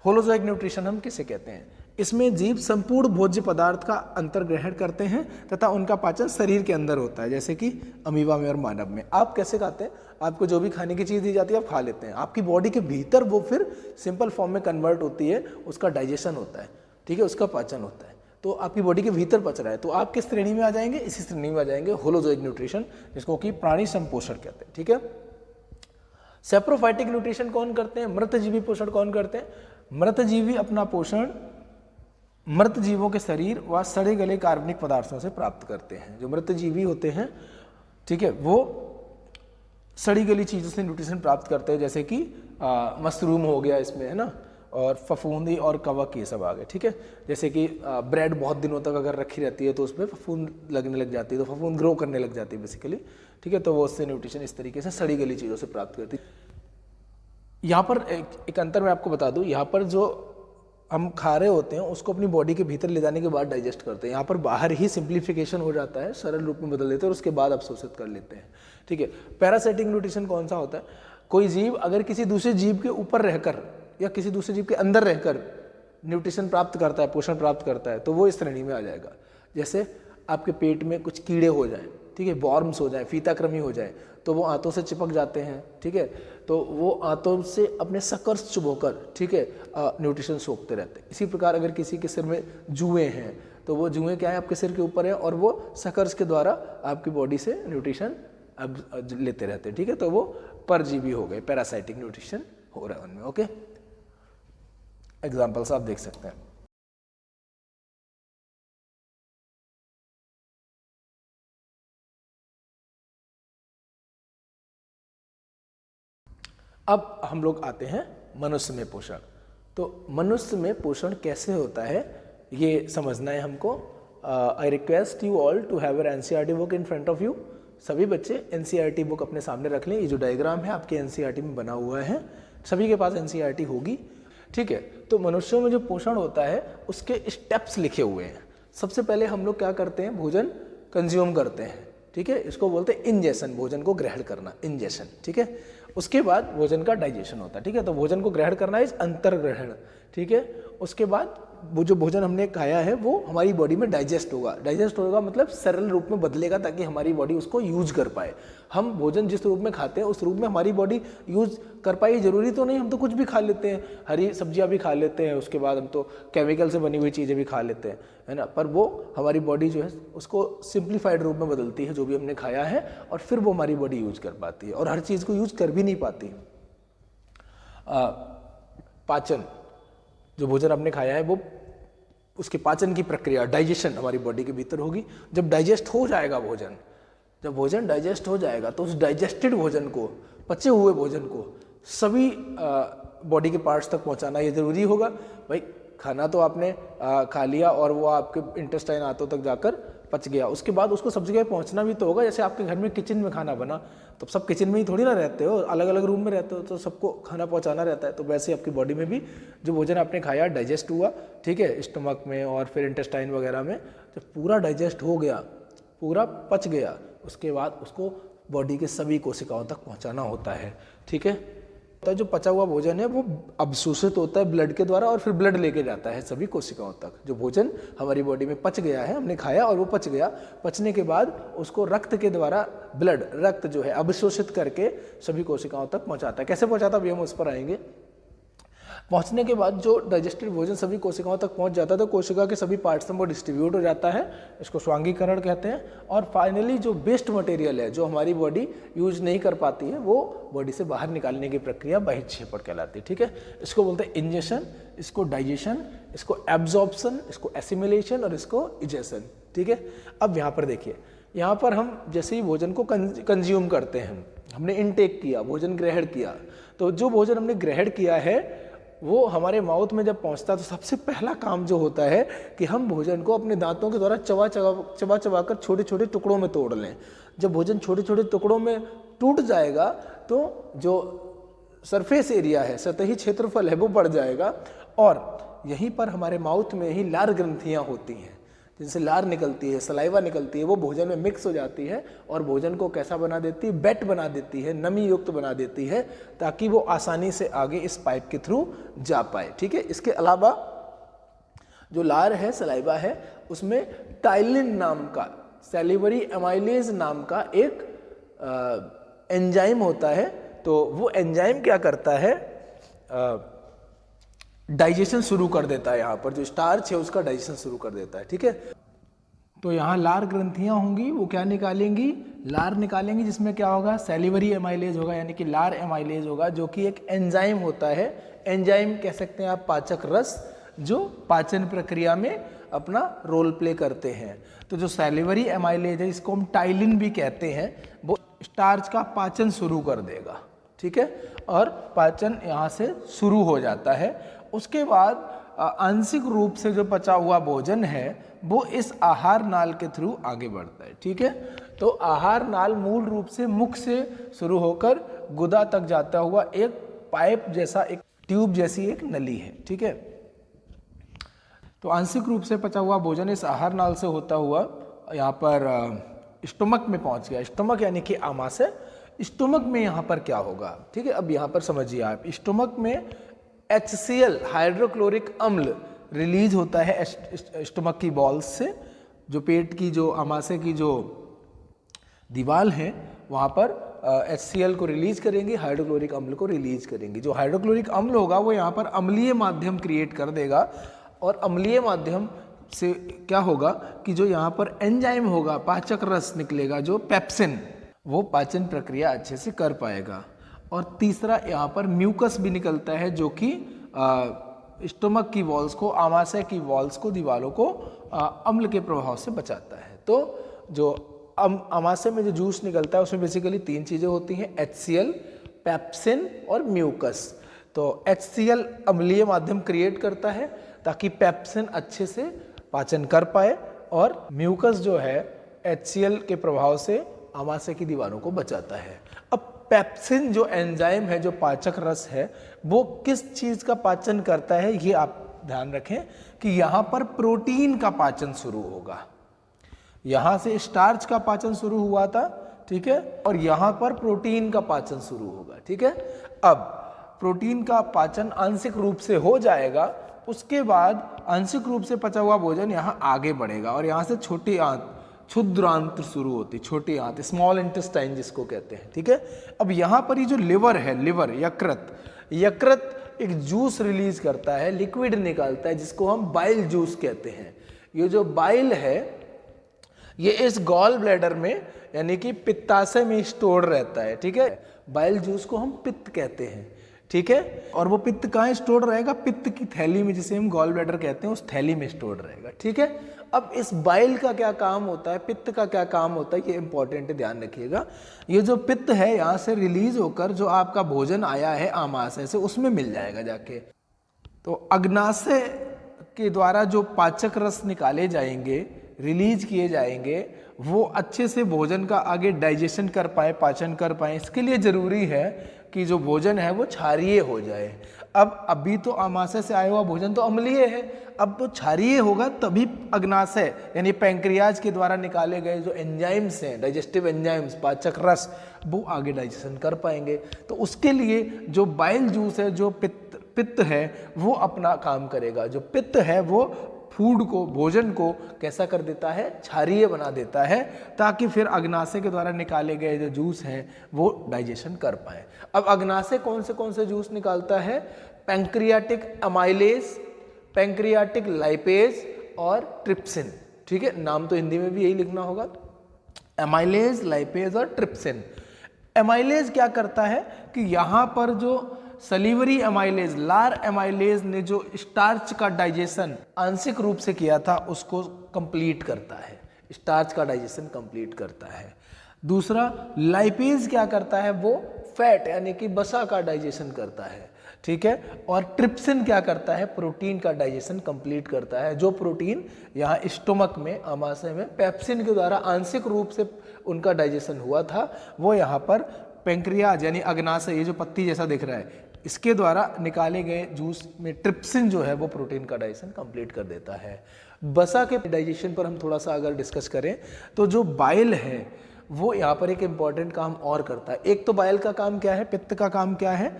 होलोजोइक न्यूट्रिशन हम किसे कहते हैं? इसमें जीव संपूर्ण भोज्य पदार्थ का अंतर्ग्रहण करते हैं तथा उनका पाचन शरीर के अंदर होता है, जैसे कि अमीबा में और मानव में। आप कैसे खाते हैं? आपको जो भी खाने की चीज़ दी जाती है आप खा लेते हैं, आपकी बॉडी के भीतर वो फिर सिंपल फॉर्म में कन्वर्ट होती है, उसका डाइजेशन होता है, ठीक है, उसका पाचन होता है, तो आपकी बॉडी के भीतर पच रहा है। तो आप किस श्रेणी में आ जाएंगे? इसी श्रेणी में आ जाएंगे, होलोजोइक न्यूट्रिशन, जिसको कि प्राणी संपोषण कहते हैं, ठीक है। सेप्रोफाइटिक न्यूट्रिशन कौन करते हैं? मृतजीवी पोषण कौन करते हैं? मृतजीवी अपना पोषण मृत जीवों के शरीर व सड़े गले कार्बनिक पदार्थों से प्राप्त करते हैं। जो मृतजीवी होते हैं, ठीक है, वो सड़ी गली चीज़ों से न्यूट्रिशन प्राप्त करते हैं, जैसे कि मशरूम हो गया इसमें, है ना, और फफूंदी और कवक, ये सब आ गए, ठीक है। जैसे कि ब्रेड बहुत दिनों तक अगर रखी रहती है तो उसमें फफूंद लगने लग जाती है, तो फफूंद ग्रो करने लग जाती है बेसिकली, ठीक है। तो वो उससे न्यूट्रिशन इस तरीके से सड़ी गली चीज़ों से प्राप्त करती है। यहाँ पर एक अंतर मैं आपको बता दूँ, यहाँ पर जो हम खा रहे होते हैं उसको अपनी बॉडी के भीतर ले जाने के बाद डाइजेस्ट करते हैं। यहाँ पर बाहर ही सिंप्लीफिकेशन हो जाता है, सरल रूप में बदल देते हैं और उसके बाद अवशोषित कर लेते हैं, ठीक है। पैरासाइटिक न्यूट्रिशन कौन सा होता है? कोई जीव अगर किसी दूसरे जीव के ऊपर रहकर या किसी दूसरे जीव के अंदर रहकर न्यूट्रिशन प्राप्त करता है, पोषण प्राप्त करता है, तो वो इस श्रेणी में आ जाएगा। जैसे आपके पेट में कुछ कीड़े हो जाएं, ठीक है, वॉर्म्स हो जाए, फीताकृमि हो जाए, तो वो आंतों से चिपक जाते हैं, ठीक है, तो वो आंतों से अपने सकर्स चुभोकर, ठीक है, न्यूट्रिशन सोखते रहते हैं। इसी प्रकार अगर किसी के सिर में जुएं हैं तो वो जुएं क्या है, आपके सिर के ऊपर है और वो सकर्स के द्वारा आपकी बॉडी से न्यूट्रिशन अब लेते रहते हैं, ठीक है। तो वो परजीवी हो गए, पैरासाइटिक न्यूट्रिशन हो रहा है उनमें। ओके, एग्जाम्पल्स आप देख सकते हैं। अब हम लोग आते हैं मनुष्य में पोषण। तो मनुष्य में पोषण कैसे होता है ये समझना है हमको। I request you all to have an NCERT book in front of you. सभी बच्चे एनसीईआरटी बुक अपने सामने रख लें। ये जो डायग्राम है आपके एनसीईआरटी में बना हुआ है, सभी के पास एनसीईआरटी होगी, ठीक है। तो मनुष्यों में जो पोषण होता है उसके स्टेप्स लिखे हुए हैं। सबसे पहले हम लोग क्या करते हैं, भोजन कंज्यूम करते हैं, ठीक है, इसको बोलते हैं इंजेशन, भोजन को ग्रहण करना, इंजेशन, ठीक है। उसके बाद भोजन का डाइजेशन होता है, ठीक है। तो भोजन को ग्रहण करना इज अंतर्ग्रहण, ठीक है। उसके बाद वो जो भोजन हमने खाया है वो हमारी बॉडी में डाइजेस्ट होगा। डाइजेस्ट होगा मतलब सरल रूप में बदलेगा ताकि हमारी बॉडी उसको यूज कर पाए। हम भोजन जिस रूप में खाते हैं उस रूप में हमारी बॉडी यूज कर पाए, जरूरी तो नहीं, हम तो कुछ भी खा लेते हैं, हरी सब्जियां भी खा लेते हैं, उसके बाद हम तो केमिकल से बनी हुई चीज़ें भी खा लेते हैं, है ना। पर वो हमारी बॉडी जो है उसको सिंप्लीफाइड रूप में बदलती है जो भी हमने खाया है, और फिर वो हमारी बॉडी यूज कर पाती है, और हर चीज़ को यूज कर भी नहीं पाती। पाचन, जो भोजन आपने खाया है वो उसके पाचन की प्रक्रिया, डाइजेशन हमारी बॉडी के भीतर होगी। जब डाइजेस्ट हो जाएगा भोजन, जब भोजन डाइजेस्ट हो जाएगा तो उस डाइजेस्टेड भोजन को, पचे हुए भोजन को सभी बॉडी के पार्ट्स तक पहुंचाना ये जरूरी होगा। भाई खाना तो आपने खा लिया और वो आपके इंटेस्टाइन आंतों तक जाकर पच गया, उसके बाद उसको सब जगह पहुंचना भी तो होगा। जैसे आपके घर में किचन में खाना बना तो सब किचन में ही थोड़ी ना रहते हो, अलग अलग रूम में रहते हो, तो सबको खाना पहुंचाना रहता है। तो वैसे आपकी बॉडी में भी जो भोजन आपने खाया डाइजेस्ट हुआ, ठीक है, स्टमक में और फिर इंटेस्टाइन वगैरह में, जब पूरा डाइजेस्ट हो गया, पूरा पच गया, उसके बाद उसको बॉडी के सभी कोशिकाओं तक पहुंचाना होता है। ठीक है, तो जो पचा हुआ भोजन है वो अवशोषित होता है ब्लड के द्वारा और फिर ब्लड लेके जाता है सभी कोशिकाओं तक। जो भोजन हमारी बॉडी में पच गया है, हमने खाया और वो पच गया, पचने के बाद उसको रक्त के द्वारा रक्त जो है अवशोषित करके सभी कोशिकाओं तक पहुंचाता है। कैसे पहुंचाता है अभी हम उस पर आएंगे। पहुंचने के बाद जो डाइजेस्टेड भोजन सभी कोशिकाओं तक पहुंच जाता है तो कोशिका के सभी पार्ट्स में वो डिस्ट्रीब्यूट हो जाता है, इसको स्वांगीकरण कहते हैं। और फाइनली जो वेस्ट मटेरियल है जो हमारी बॉडी यूज नहीं कर पाती है वो बॉडी से बाहर निकालने की प्रक्रिया बहिक्षेपण कहलाती है। ठीक है, इसको बोलते हैं इंजेशन, इसको डाइजेशन, इसको एब्जॉर्प्शन, इसको एसिमिलेशन और इसको इजेशन। ठीक है, अब यहाँ पर देखिए, यहाँ पर हम जैसे ही भोजन को कंज्यूम करते हैं, हमने इनटेक किया, भोजन ग्रहण किया, तो जो भोजन हमने ग्रहण किया है वो हमारे माउथ में जब पहुंचता है तो सबसे पहला काम जो होता है कि हम भोजन को अपने दांतों के द्वारा चबा कर छोटे छोटे टुकड़ों में तोड़ लें। जब भोजन छोटे छोटे टुकड़ों में टूट जाएगा तो जो सरफेस एरिया है, सतही क्षेत्रफल है, वो बढ़ जाएगा और यहीं पर हमारे माउथ में ही लार ग्रंथियाँ होती हैं जिनसे लार निकलती है, सलाइवा निकलती है, वो भोजन में मिक्स हो जाती है और भोजन को कैसा बना देती है, वेट बना देती है, नमी युक्त बना देती है ताकि वो आसानी से आगे इस पाइप के थ्रू जा पाए। ठीक है, इसके अलावा जो लार है, सलाइवा है, उसमें टाइलिन नाम का, सैलिवरी एमाइलेज नाम का एक एंजाइम होता है। तो वो एंजाइम क्या करता है, डाइजेशन शुरू कर देता है, यहाँ पर जो स्टार्च है उसका डाइजेशन शुरू कर देता है। ठीक है, तो यहाँ लार ग्रंथियाँ होंगी, वो क्या निकालेंगी, लार निकालेंगी, जिसमें क्या होगा, सैलिवरी एमाइलेज होगा, यानी कि लार एमाइलेज होगा, जो कि एक एंजाइम होता है। एंजाइम कह सकते हैं आप पाचक रस, जो पाचन प्रक्रिया में अपना रोल प्ले करते हैं। तो जो सैलिवरी एमाइलेज है, इसको हम टाइलिन भी कहते हैं, वो स्टार्च का पाचन शुरू कर देगा। ठीक है, और पाचन यहाँ से शुरू हो जाता है। उसके बाद आंशिक रूप से जो पचा हुआ भोजन है वो इस आहार नाल के थ्रू आगे बढ़ता है। ठीक है, तो आहार नाल मूल रूप से मुख से शुरू होकर गुदा तक जाता हुआ एक पाइप जैसा, एक ट्यूब जैसी एक नली है। ठीक है, तो आंशिक रूप से पचा हुआ भोजन इस आहार नाल से होता हुआ यहाँ पर स्टोमक में पहुँच गया। स्टोमक यानी कि आमाशय। स्टोमक में यहाँ पर क्या होगा, ठीक है, अब यहाँ पर समझिए आप, स्टोमक में HCl हाइड्रोक्लोरिक अम्ल रिलीज होता है स्टोमक की बॉल्स से। जो पेट की, जो आमाशय की जो दीवार है वहाँ पर HCl को रिलीज करेंगे, हाइड्रोक्लोरिक अम्ल को रिलीज करेंगे। जो हाइड्रोक्लोरिक अम्ल होगा वो यहाँ पर अम्लीय माध्यम क्रिएट कर देगा और अम्लीय माध्यम से क्या होगा कि जो यहाँ पर एंजाइम होगा, पाचक रस निकलेगा, जो पेप्सिन, वो पाचन प्रक्रिया अच्छे से कर पाएगा। और तीसरा यहाँ पर म्यूकस भी निकलता है जो कि स्टोमक की वॉल्स को, आमाशय की वॉल्स को, दीवारों को अम्ल के प्रभाव से बचाता है। तो जो आमाशय में जो जूस निकलता है उसमें बेसिकली 3 चीज़ें होती हैं, HCl, पेप्सिन और म्यूकस। तो HCl अम्लीय माध्यम क्रिएट करता है ताकि पेप्सिन अच्छे से पाचन कर पाए और म्यूकस जो है HCl के प्रभाव से आमाशय की दीवारों को बचाता है। अब पेप्सिन जो एंजाइम है, जो पाचक रस है, वो किस चीज़ का पाचन करता है, ये आप ध्यान रखें कि यहाँ पर प्रोटीन का पाचन शुरू होगा। यहाँ से स्टार्च का पाचन शुरू हुआ था, ठीक है, और यहाँ पर प्रोटीन का पाचन शुरू होगा। ठीक है, अब प्रोटीन का पाचन आंशिक रूप से हो जाएगा, उसके बाद आंशिक रूप से पचा हुआ भोजन यहाँ आगे बढ़ेगा और यहाँ से छोटी आंत, क्षुद्रांत शुरू होती, छोटी आंत, स्मॉल इंटेस्टाइन जिसको कहते हैं। ठीक है, अब यहाँ पर ये जो लिवर है, लिवर, यकृत एक जूस रिलीज करता है, लिक्विड निकालता है जिसको हम बाइल जूस कहते हैं। ये जो बाइल है ये इस गॉल ब्लैडर में यानी कि पित्ताशय में स्टोर रहता है। ठीक है, बाइल जूस को हम पित्त कहते हैं। ठीक है, और वो पित्त कहाँ स्टोर रहेगा, पित्त की थैली में, जिसे हम गॉल ब्लैडर कहते हैं, उस थैली में स्टोर रहेगा। ठीक है, अब इस बाइल का क्या काम होता है, पित्त का क्या काम होता है, ये इंपॉर्टेंट है, ध्यान रखिएगा। ये जो पित्त है यहाँ से रिलीज होकर जो आपका भोजन आया है आमाशय से, उसमें मिल जाएगा जाके। तो अग्नाशय के द्वारा जो पाचक रस निकाले जाएंगे, रिलीज किए जाएंगे, वो अच्छे से भोजन का आगे डाइजेशन कर पाए, पाचन कर पाए। इसके लिए जरूरी है कि जो भोजन है वो क्षारीय हो जाए। अब अभी तो आमाशय से आया हुआ भोजन तो अम्लीय है, अब तो क्षारीय होगा तभी अग्नाशय यानी पैंक्रियाज के द्वारा निकाले गए जो एंजाइम्स हैं, डाइजेस्टिव एंजाइम्स, पाचक रस, वो आगे डाइजेशन कर पाएंगे। तो उसके लिए जो बाइल जूस है, जो पित्त है, वो अपना काम करेगा। जो पित्त है वो फूड को, भोजन को कैसा कर देता है, क्षारीय बना देता है, ताकि फिर अग्नाशय के द्वारा निकाले गए जो जूस हैं वो डाइजेशन कर पाए। अब अग्नाशय कौन से जूस निकालता है? पैंक्रियाटिक अमाइलेज, पैंक्रियाटिक लाइपेज और ट्रिप्सिन। ठीक है, नाम तो हिंदी में भी यही लिखना होगा, अमाइलेज, लाइपेज और ट्रिप्सिन। एमाइलेज क्या करता है कि यहाँ पर जो सलीवरी एमाइलेज, लार एमाइलेज ने जो स्टार्च का डाइजेशन आंशिक रूप से किया था उसको कंप्लीट करता है, स्टार्च का डाइजेशन कंप्लीट करता है। दूसरा लाइपेज क्या करता है? वो फैट यानी कि वसा का डाइजेशन करता है। ठीक है, और ट्रिप्सिन क्या करता है? प्रोटीन का डाइजेशन कंप्लीट करता है। जो प्रोटीन यहाँ स्टोमक में, आमाशय में पेप्सिन के द्वारा आंशिक रूप से उनका डाइजेशन हुआ था, वो यहाँ पर पैंक्रियाज यानी अग्नाशय, ये जो पत्ती जैसा दिख रहा है, इसके द्वारा निकाले गए जूस में ट्रिप्सिन जो है वो प्रोटीन का डाइजेशन कंप्लीट कर देता है। वसा के डाइजेशन पर हम थोड़ा सा अगर डिस्कस करें तो जो बाइल है वो यहाँ पर एक इम्पॉर्टेंट काम और करता है। एक तो बाइल का काम क्या है, पित्त का काम क्या है,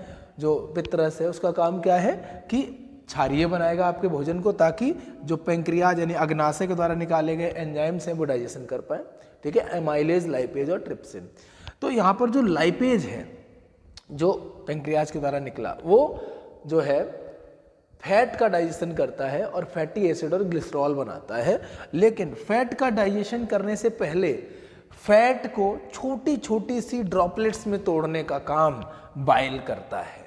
जो पित्त रस है उसका काम क्या है कि क्षारीय बनाएगा आपके भोजन को, ताकि जो पैंक्रियाज यानी अग्नाशय के द्वारा निकाले गए एंजाइम्स हैं वो डाइजेशन कर पाए। ठीक है, एमाइलेज, लाइपेज और ट्रिप्सिन। तो यहाँ पर जो लाइपेज है जो पैंक्रियाज के द्वारा निकला, वो जो है फैट का डाइजेशन करता है और फैटी एसिड और ग्लिसरॉल बनाता है। लेकिन फैट का डाइजेशन करने से पहले फैट को छोटी छोटी सी ड्रॉपलेट्स में तोड़ने का काम बाइल करता है।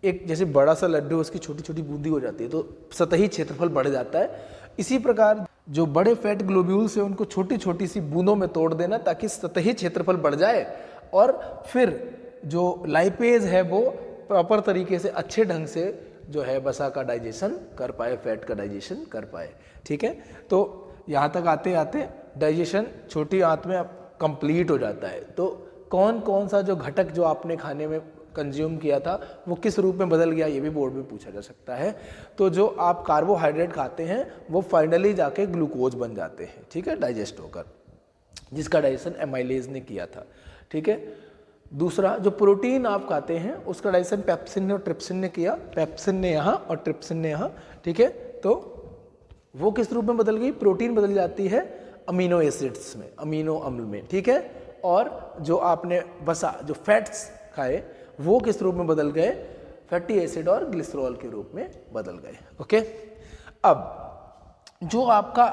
एक जैसे बड़ा सा लड्डू, उसकी छोटी छोटी बूंदी हो जाती है तो सतही क्षेत्रफल बढ़ जाता है। इसी प्रकार जो बड़े फैट ग्लोब्यूल्स हैं उनको छोटी छोटी सी बूंदों में तोड़ देना ताकि सतही क्षेत्रफल बढ़ जाए, और फिर जो लाइपेज है वो प्रॉपर तरीके से अच्छे ढंग से जो है वसा का डाइजेशन कर पाए, फैट का डाइजेशन कर पाए। ठीक है, तो यहाँ तक आते आते डाइजेशन छोटी आंत में कंप्लीट हो जाता है। तो कौन कौन सा जो घटक जो आपने खाने में कंज्यूम किया था वो किस रूप में बदल गया, ये भी बोर्ड में पूछा जा सकता है। तो जो आप कार्बोहाइड्रेट खाते हैं वो फाइनली जाके ग्लूकोज बन जाते हैं। ठीक है, डाइजेस्ट होकर, जिसका डाइजेशन एमाइलेज ने किया था। ठीक है, दूसरा जो प्रोटीन आप खाते हैं उसका डाइजेशन पेप्सिन ने और ट्रिप्सिन ने किया, पेप्सिन ने यहाँ और ट्रिप्सिन ने यहाँ। ठीक है, तो वो किस रूप में बदल गई? प्रोटीन बदल जाती है अमीनो एसिड्स में, अमीनो अम्ल में। ठीक है, और जो आपने वसा, जो फैट्स खाए वो किस रूप में बदल गए? फैटी एसिड और ग्लिसरॉल के रूप में बदल गए। ओके, अब जो आपका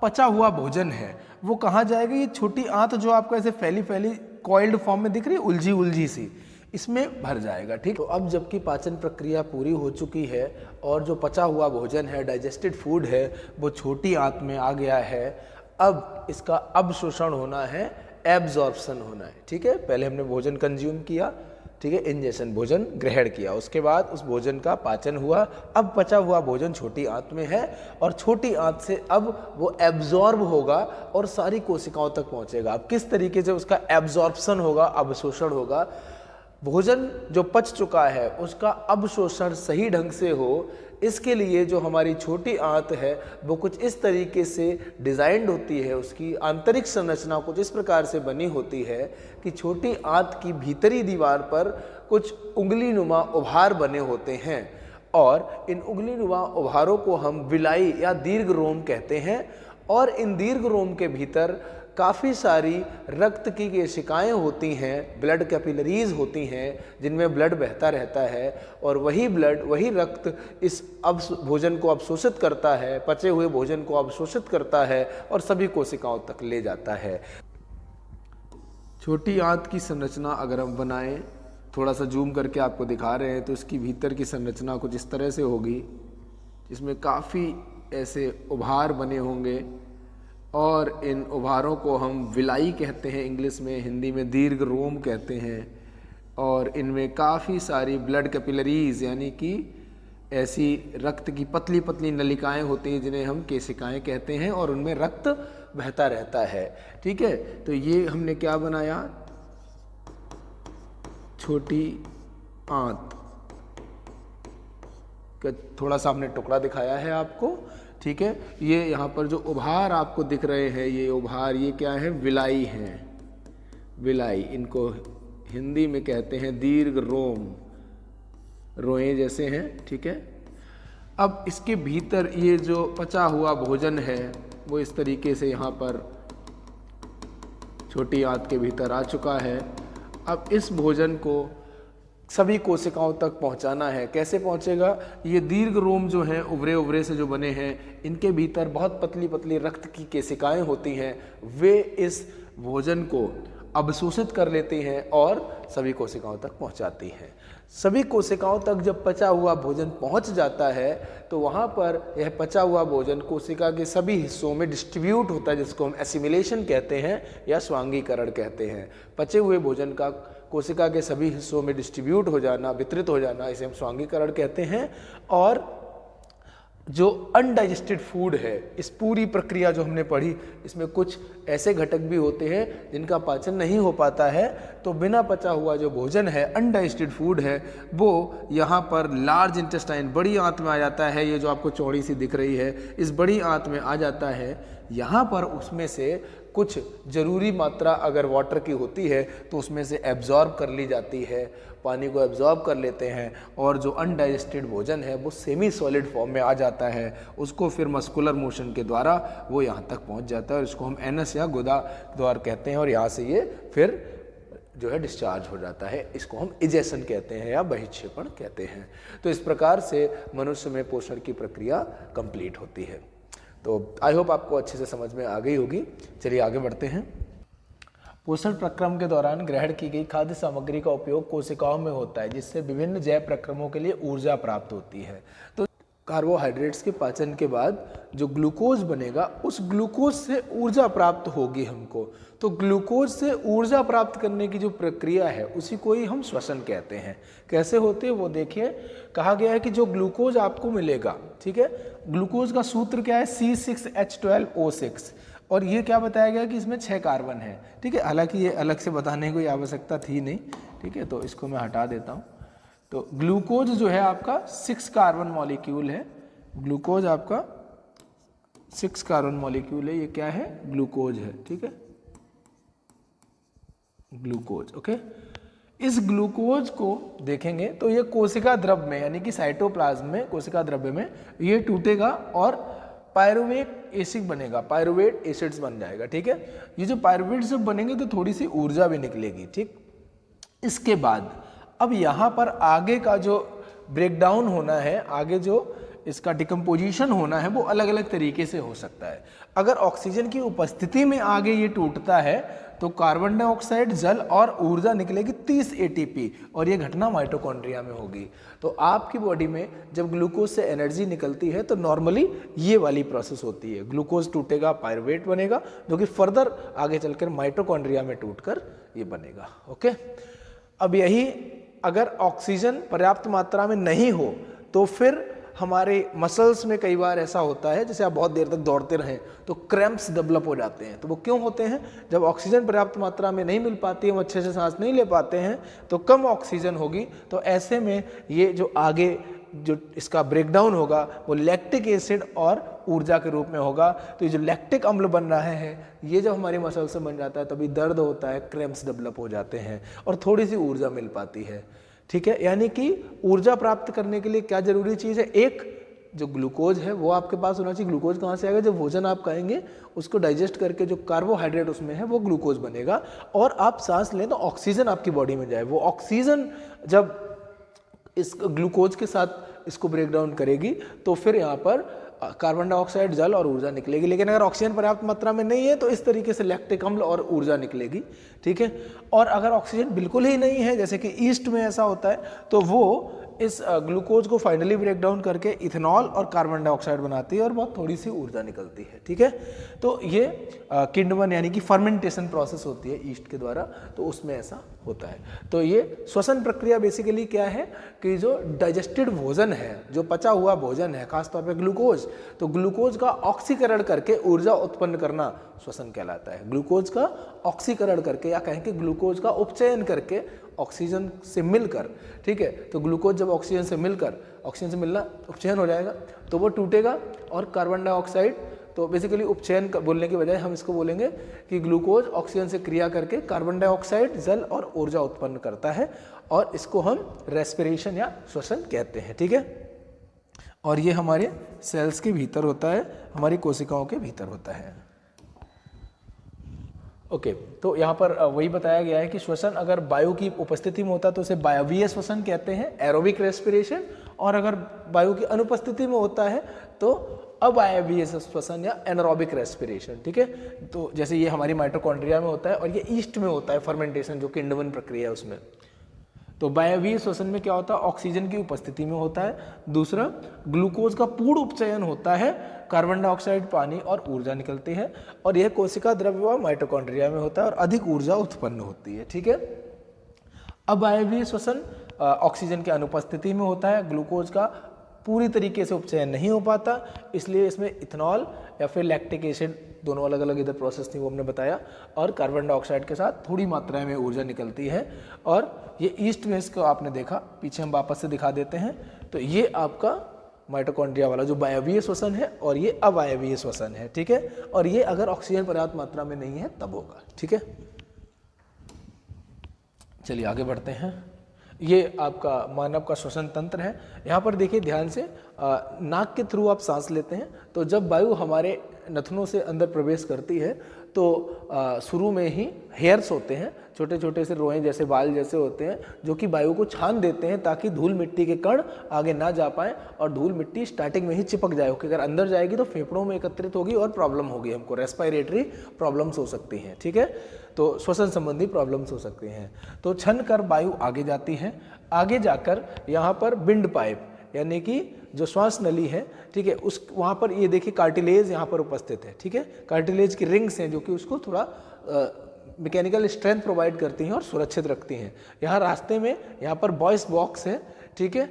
पचा हुआ भोजन है वो कहाँ जाएगा? ये छोटी आंत जो आपको ऐसे फैली फैली कॉइल्ड फॉर्म में दिख रही है, उलझी उलझी सी, इसमें भर जाएगा। ठीक, तो अब जबकि पाचन प्रक्रिया पूरी हो चुकी है और जो पचा हुआ भोजन है, डाइजेस्टेड फूड है, वो छोटी आंत में आ गया है, अब इसका अवशोषण होना है, एब्जॉर्प्शन होना है। ठीक है, पहले हमने भोजन कंज्यूम किया, ठीक है, इंजेशन, भोजन ग्रहण किया, उसके बाद उस भोजन का पाचन हुआ। अब पचा हुआ भोजन छोटी आंत में है और छोटी आंत से अब वो एब्जॉर्ब होगा और सारी कोशिकाओं तक पहुंचेगा। अब किस तरीके से उसका एब्जॉर्प्शन होगा, अवशोषण होगा? भोजन जो पच चुका है उसका अवशोषण सही ढंग से हो, इसके लिए जो हमारी छोटी आंत है वो कुछ इस तरीके से डिज़ाइंड होती है, उसकी आंतरिक संरचना कुछ इस प्रकार से बनी होती है कि छोटी आंत की भीतरी दीवार पर कुछ उंगली नुमा उभार बने होते हैं, और इन उंगली नुमा उभारों को हम विलाई या दीर्घ रोम कहते हैं। और इन दीर्घ रोम के भीतर काफ़ी सारी रक्त की केशिकाएँ होती हैं, ब्लड कैपिलरीज होती हैं, जिनमें ब्लड बहता रहता है, और वही ब्लड, वही रक्त इस भोजन को अवशोषित करता है, पचे हुए भोजन को अवशोषित करता है और सभी कोशिकाओं तक ले जाता है। छोटी आंत की संरचना अगर हम बनाएं, थोड़ा सा जूम करके आपको दिखा रहे हैं, तो इसकी भीतर की संरचना कुछ इस तरह से होगी, जिसमें काफ़ी ऐसे उभार बने होंगे, और इन उभारों को हम विलाई कहते हैं इंग्लिश में, हिंदी में दीर्घ रोम कहते हैं। और इनमें काफ़ी सारी ब्लड कैपिलरीज यानी कि ऐसी रक्त की पतली पतली नलिकाएं होती हैं जिन्हें हम केशिकाएं कहते हैं, और उनमें रक्त बहता रहता है। ठीक है, तो ये हमने क्या बनाया? छोटी आंत का थोड़ा सा हमने टुकड़ा दिखाया है आपको, ठीक है। ये यहाँ पर जो उभार आपको दिख रहे हैं, ये उभार, ये क्या है, विलाई हैं, विलाई, इनको हिंदी में कहते हैं दीर्घ रोम, रोए जैसे हैं, ठीक है। अब इसके भीतर ये जो पचा हुआ भोजन है वो इस तरीके से यहाँ पर छोटी आंत के भीतर आ चुका है। अब इस भोजन को सभी कोशिकाओं तक पहुंचाना है। कैसे पहुंचेगा? ये दीर्घ रोम जो हैं, उभरे उभरे से जो बने हैं, इनके भीतर बहुत पतली पतली रक्त की केशिकाएं होती हैं, वे इस भोजन को अवशोषित कर लेती हैं और सभी कोशिकाओं तक पहुंचाती हैं। सभी कोशिकाओं तक जब पचा हुआ भोजन पहुंच जाता है तो वहाँ पर यह पचा हुआ भोजन कोशिका के सभी हिस्सों में डिस्ट्रीब्यूट होता है, जिसको हम एसिमिलेशन कहते हैं या स्वांगीकरण कहते हैं। पचे हुए भोजन का कोशिका के सभी हिस्सों में डिस्ट्रीब्यूट हो जाना, वितरित हो जाना, इसे हम स्वांगीकरण कहते हैं। और जो अनडाइजेस्टेड फूड है, इस पूरी प्रक्रिया जो हमने पढ़ी, इसमें कुछ ऐसे घटक भी होते हैं जिनका पाचन नहीं हो पाता है, तो बिना पचा हुआ जो भोजन है, अनडाइजेस्टेड फूड है, वो यहाँ पर लार्ज इंटेस्टाइन, बड़ी आंत में आ जाता है। ये जो आपको चौड़ी सी दिख रही है, इस बड़ी आंत में आ जाता है। यहाँ पर उसमें से कुछ ज़रूरी मात्रा अगर वाटर की होती है तो उसमें से एब्जॉर्ब कर ली जाती है, पानी को एब्जॉर्ब कर लेते हैं, और जो अनडाइजेस्टेड भोजन है वो सेमी सॉलिड फॉर्म में आ जाता है। उसको फिर मस्कुलर मोशन के द्वारा वो यहाँ तक पहुँच जाता है और इसको हम एनस या गुदा द्वार कहते हैं, और यहाँ से ये फिर जो है डिस्चार्ज हो जाता है। इसको हम इजेशन कहते हैं या बहिक्षेपण कहते हैं। तो इस प्रकार से मनुष्य में पोषण की प्रक्रिया कंप्लीट होती है। तो आई होप आपको अच्छे से समझ में आ गई होगी। चलिए आगे बढ़ते हैं। पोषण प्रक्रम के दौरान ग्रहण की गई खाद्य सामग्री का उपयोग कोशिकाओं में होता है, जिससे विभिन्न जैव प्रक्रमों के लिए ऊर्जा प्राप्त होती है। तो कार्बोहाइड्रेट्स के पाचन के बाद जो ग्लूकोज बनेगा, उस ग्लूकोज से ऊर्जा प्राप्त होगी हमको। तो ग्लूकोज से ऊर्जा प्राप्त करने की जो प्रक्रिया है उसी को ही हम श्वसन कहते हैं। कैसे होते हैं वो देखिए। कहा गया है कि जो ग्लूकोज आपको मिलेगा, ठीक है, ग्लूकोज का सूत्र क्या है, C6H12O6, और ये क्या बताया गया कि इसमें 6 कार्बन है, ठीक है। हालांकि ये अलग से बताने की कोई आवश्यकता थी नहीं, ठीक है, तो इसको मैं हटा देता हूँ। तो ग्लूकोज जो है आपका 6 कार्बन मॉलिक्यूल है। ग्लूकोज आपका 6 कार्बन मॉलिक्यूल है। ये क्या है, ग्लूकोज है, ठीक है, ग्लूकोज, ओके। इस ग्लूकोज को देखेंगे तो ये कोशिका द्रव्य में, यानी कि साइटोप्लाज्म में, कोशिका द्रव्य में ये टूटेगा और पायरुवेट एसिड बनेगा, पायरुवेट एसिड्स बन जाएगा, ठीक है। ये जो पायरुवेट जब बनेंगे तो थोड़ी सी ऊर्जा भी निकलेगी, ठीक। इसके बाद अब यहाँ पर आगे का जो ब्रेकडाउन होना है, आगे जो इसका डिकम्पोजिशन होना है, वो अलग अलग तरीके से हो सकता है। अगर ऑक्सीजन की उपस्थिति में आगे ये टूटता है तो कार्बन डाइऑक्साइड, जल और ऊर्जा निकलेगी 30 ATP, और ये घटना माइटोकॉन्ड्रिया में होगी। तो आपकी बॉडी में जब ग्लूकोज से एनर्जी निकलती है तो नॉर्मली ये वाली प्रोसेस होती है। ग्लूकोज टूटेगा, पायरुवेट बनेगा, जो कि फर्दर आगे चलकर माइटोकॉन्ड्रिया में टूटकर ये बनेगा, ओके। अब यही अगर ऑक्सीजन पर्याप्त मात्रा में नहीं हो तो फिर हमारे मसल्स में कई बार ऐसा होता है, जैसे आप बहुत देर तक दौड़ते रहें तो क्रैम्प्स डेवलप हो जाते हैं। तो वो क्यों होते हैं? जब ऑक्सीजन पर्याप्त मात्रा में नहीं मिल पाती है, हम अच्छे से सांस नहीं ले पाते हैं, तो कम ऑक्सीजन होगी, तो ऐसे में ये जो आगे जो इसका ब्रेकडाउन होगा वो लैक्टिक एसिड और ऊर्जा के रूप में होगा। तो ये जो लैक्टिक अम्ल बन रहा है, ये जब हमारी मसल से बन जाता है तभी दर्द होता है, क्रैम्प्स डेवलप हो जाते हैं और थोड़ी सी ऊर्जा मिल पाती है, ठीक है। यानी कि ऊर्जा प्राप्त करने के लिए क्या जरूरी चीज़ है? एक जो ग्लूकोज है वो आपके पास होना चाहिए। ग्लूकोज कहाँ से आएगा? जब भोजन आप खाएंगे उसको डाइजेस्ट करके जो कार्बोहाइड्रेट उसमें है वो ग्लूकोज बनेगा, और आप सांस लें तो ऑक्सीजन आपकी बॉडी में जाए। वो ऑक्सीजन जब इस ग्लूकोज के साथ इसको ब्रेक डाउन करेगी तो फिर यहाँ पर कार्बन डाइऑक्साइड, जल और ऊर्जा निकलेगी। लेकिन अगर ऑक्सीजन पर्याप्त मात्रा में नहीं है तो इस तरीके से लैक्टिक अम्ल और ऊर्जा निकलेगी, ठीक है। और अगर ऑक्सीजन बिल्कुल ही नहीं है, जैसे कि ईस्ट में ऐसा होता है, तो वो इस ग्लूकोज को फाइनली ब्रेक डाउन करके इथेनॉल और कार्बन डाइऑक्साइड बनाती है और बहुत थोड़ी सी ऊर्जा निकलती है, ठीक है। तो ये किण्वन यानी कि फर्मेंटेशन प्रोसेस होती है ईस्ट के द्वारा, तो उसमें ऐसा होता है। तो ये श्वसन प्रक्रिया बेसिकली क्या है कि जो डाइजेस्टेड भोजन है, जो पचा हुआ भोजन है, खासतौर पर ग्लूकोज, तो ग्लूकोज का ऑक्सीकरण करके ऊर्जा उत्पन्न करना श्वसन कहलाता है। ग्लूकोज का ऑक्सीकरण करके या कहें कि ग्लूकोज का उपचयन करके ऑक्सीजन से मिलकर, ठीक है, तो ग्लूकोज जब ऑक्सीजन से मिलना उपचयन हो जाएगा तो वो टूटेगा और कार्बन डाइऑक्साइड, तो बेसिकली उपचयन बोलने की बजाय हम इसको बोलेंगे कि ग्लूकोज ऑक्सीजन से क्रिया करके कार्बन डाइऑक्साइड, जल और ऊर्जा उत्पन्न करता है और इसको हम रेस्पिरेशन या श्वसन कहते हैं, ठीक है। और ये हमारे सेल्स के भीतर होता है, हमारी कोशिकाओं के भीतर होता है। ओके, तो यहाँ पर वही बताया गया है कि श्वसन अगर वायु की उपस्थिति में होता है तो उसे वायवीय श्वसन कहते हैं, एरोबिक रेस्पिरेशन, और अगर वायु की अनुपस्थिति में होता है तो अवायवीय श्वसन या एनारोबिक रेस्पिरेशन, ठीक है। तो जैसे ये हमारी माइटोकॉन्ड्रिया में होता है और ये ईस्ट में होता है फर्मेंटेशन, जो किण्वन प्रक्रिया है उसमें। तो वायवीय श्वसन में क्या होता है, ऑक्सीजन की उपस्थिति में होता है। दूसरा, ग्लूकोज का पूर्ण उपचयन होता है, कार्बन डाइऑक्साइड, पानी और ऊर्जा निकलती है, और यह कोशिका द्रव्य व माइटोकॉन्ड्रिया में होता है और अधिक ऊर्जा उत्पन्न होती है, ठीक है। अब वायवीय श्वसन ऑक्सीजन की अनुपस्थिति में होता है, ग्लूकोज का पूरी तरीके से उपचयन नहीं हो पाता, इसलिए इसमें इथेनॉल या फिर लैक्टिक एसिड, दोनों अलग अलग इधर प्रोसेस थी वो हमने बताया, और कार्बन डाइऑक्साइड के साथ थोड़ी मात्रा में ऊर्जा निकलती है। और ये ईस्ट में इसको आपने देखा, पीछे हम वापस से दिखा देते हैं, तो ये आपका माइटोकॉन्ड्रिया वाला जो वायवीय श्वसन है और ये अवायवीय श्वसन है, ठीक है। और ये अगर ऑक्सीजन पर्याप्त मात्रा में नहीं है तब होगा, ठीक है। चलिए आगे बढ़ते हैं। ये आपका मानव का श्वसन तंत्र है। यहाँ पर देखिए ध्यान से, नाक के थ्रू आप सांस लेते हैं, तो जब वायु हमारे नथनों से अंदर प्रवेश करती है तो शुरू में ही हेयर्स होते हैं, छोटे छोटे से रोएं जैसे, बाल जैसे होते हैं, जो कि वायु को छान देते हैं ताकि धूल मिट्टी के कण आगे ना जा पाए और धूल मिट्टी स्टार्टिंग में ही चिपक जाए, क्योंकि अगर अंदर जाएगी तो फेफड़ों में एकत्रित होगी और प्रॉब्लम होगी, हमको रेस्पिरेटरी प्रॉब्लम्स हो सकती हैं, ठीक है। तो श्वसन संबंधी प्रॉब्लम्स हो सकती हैं। तो छन कर वायु आगे जाती है, आगे जाकर यहाँ पर विंड पाइप यानी कि जो श्वास नली है, ठीक है, उस वहाँ पर ये देखिए कार्टिलेज यहाँ पर उपस्थित है, ठीक है। कार्टिलेज की रिंग्स हैं जो कि उसको थोड़ा मैकेनिकल स्ट्रेंथ प्रोवाइड करती हैं और सुरक्षित रखती हैं। यहाँ रास्ते में यहाँ पर वॉइस बॉक्स है, ठीक है,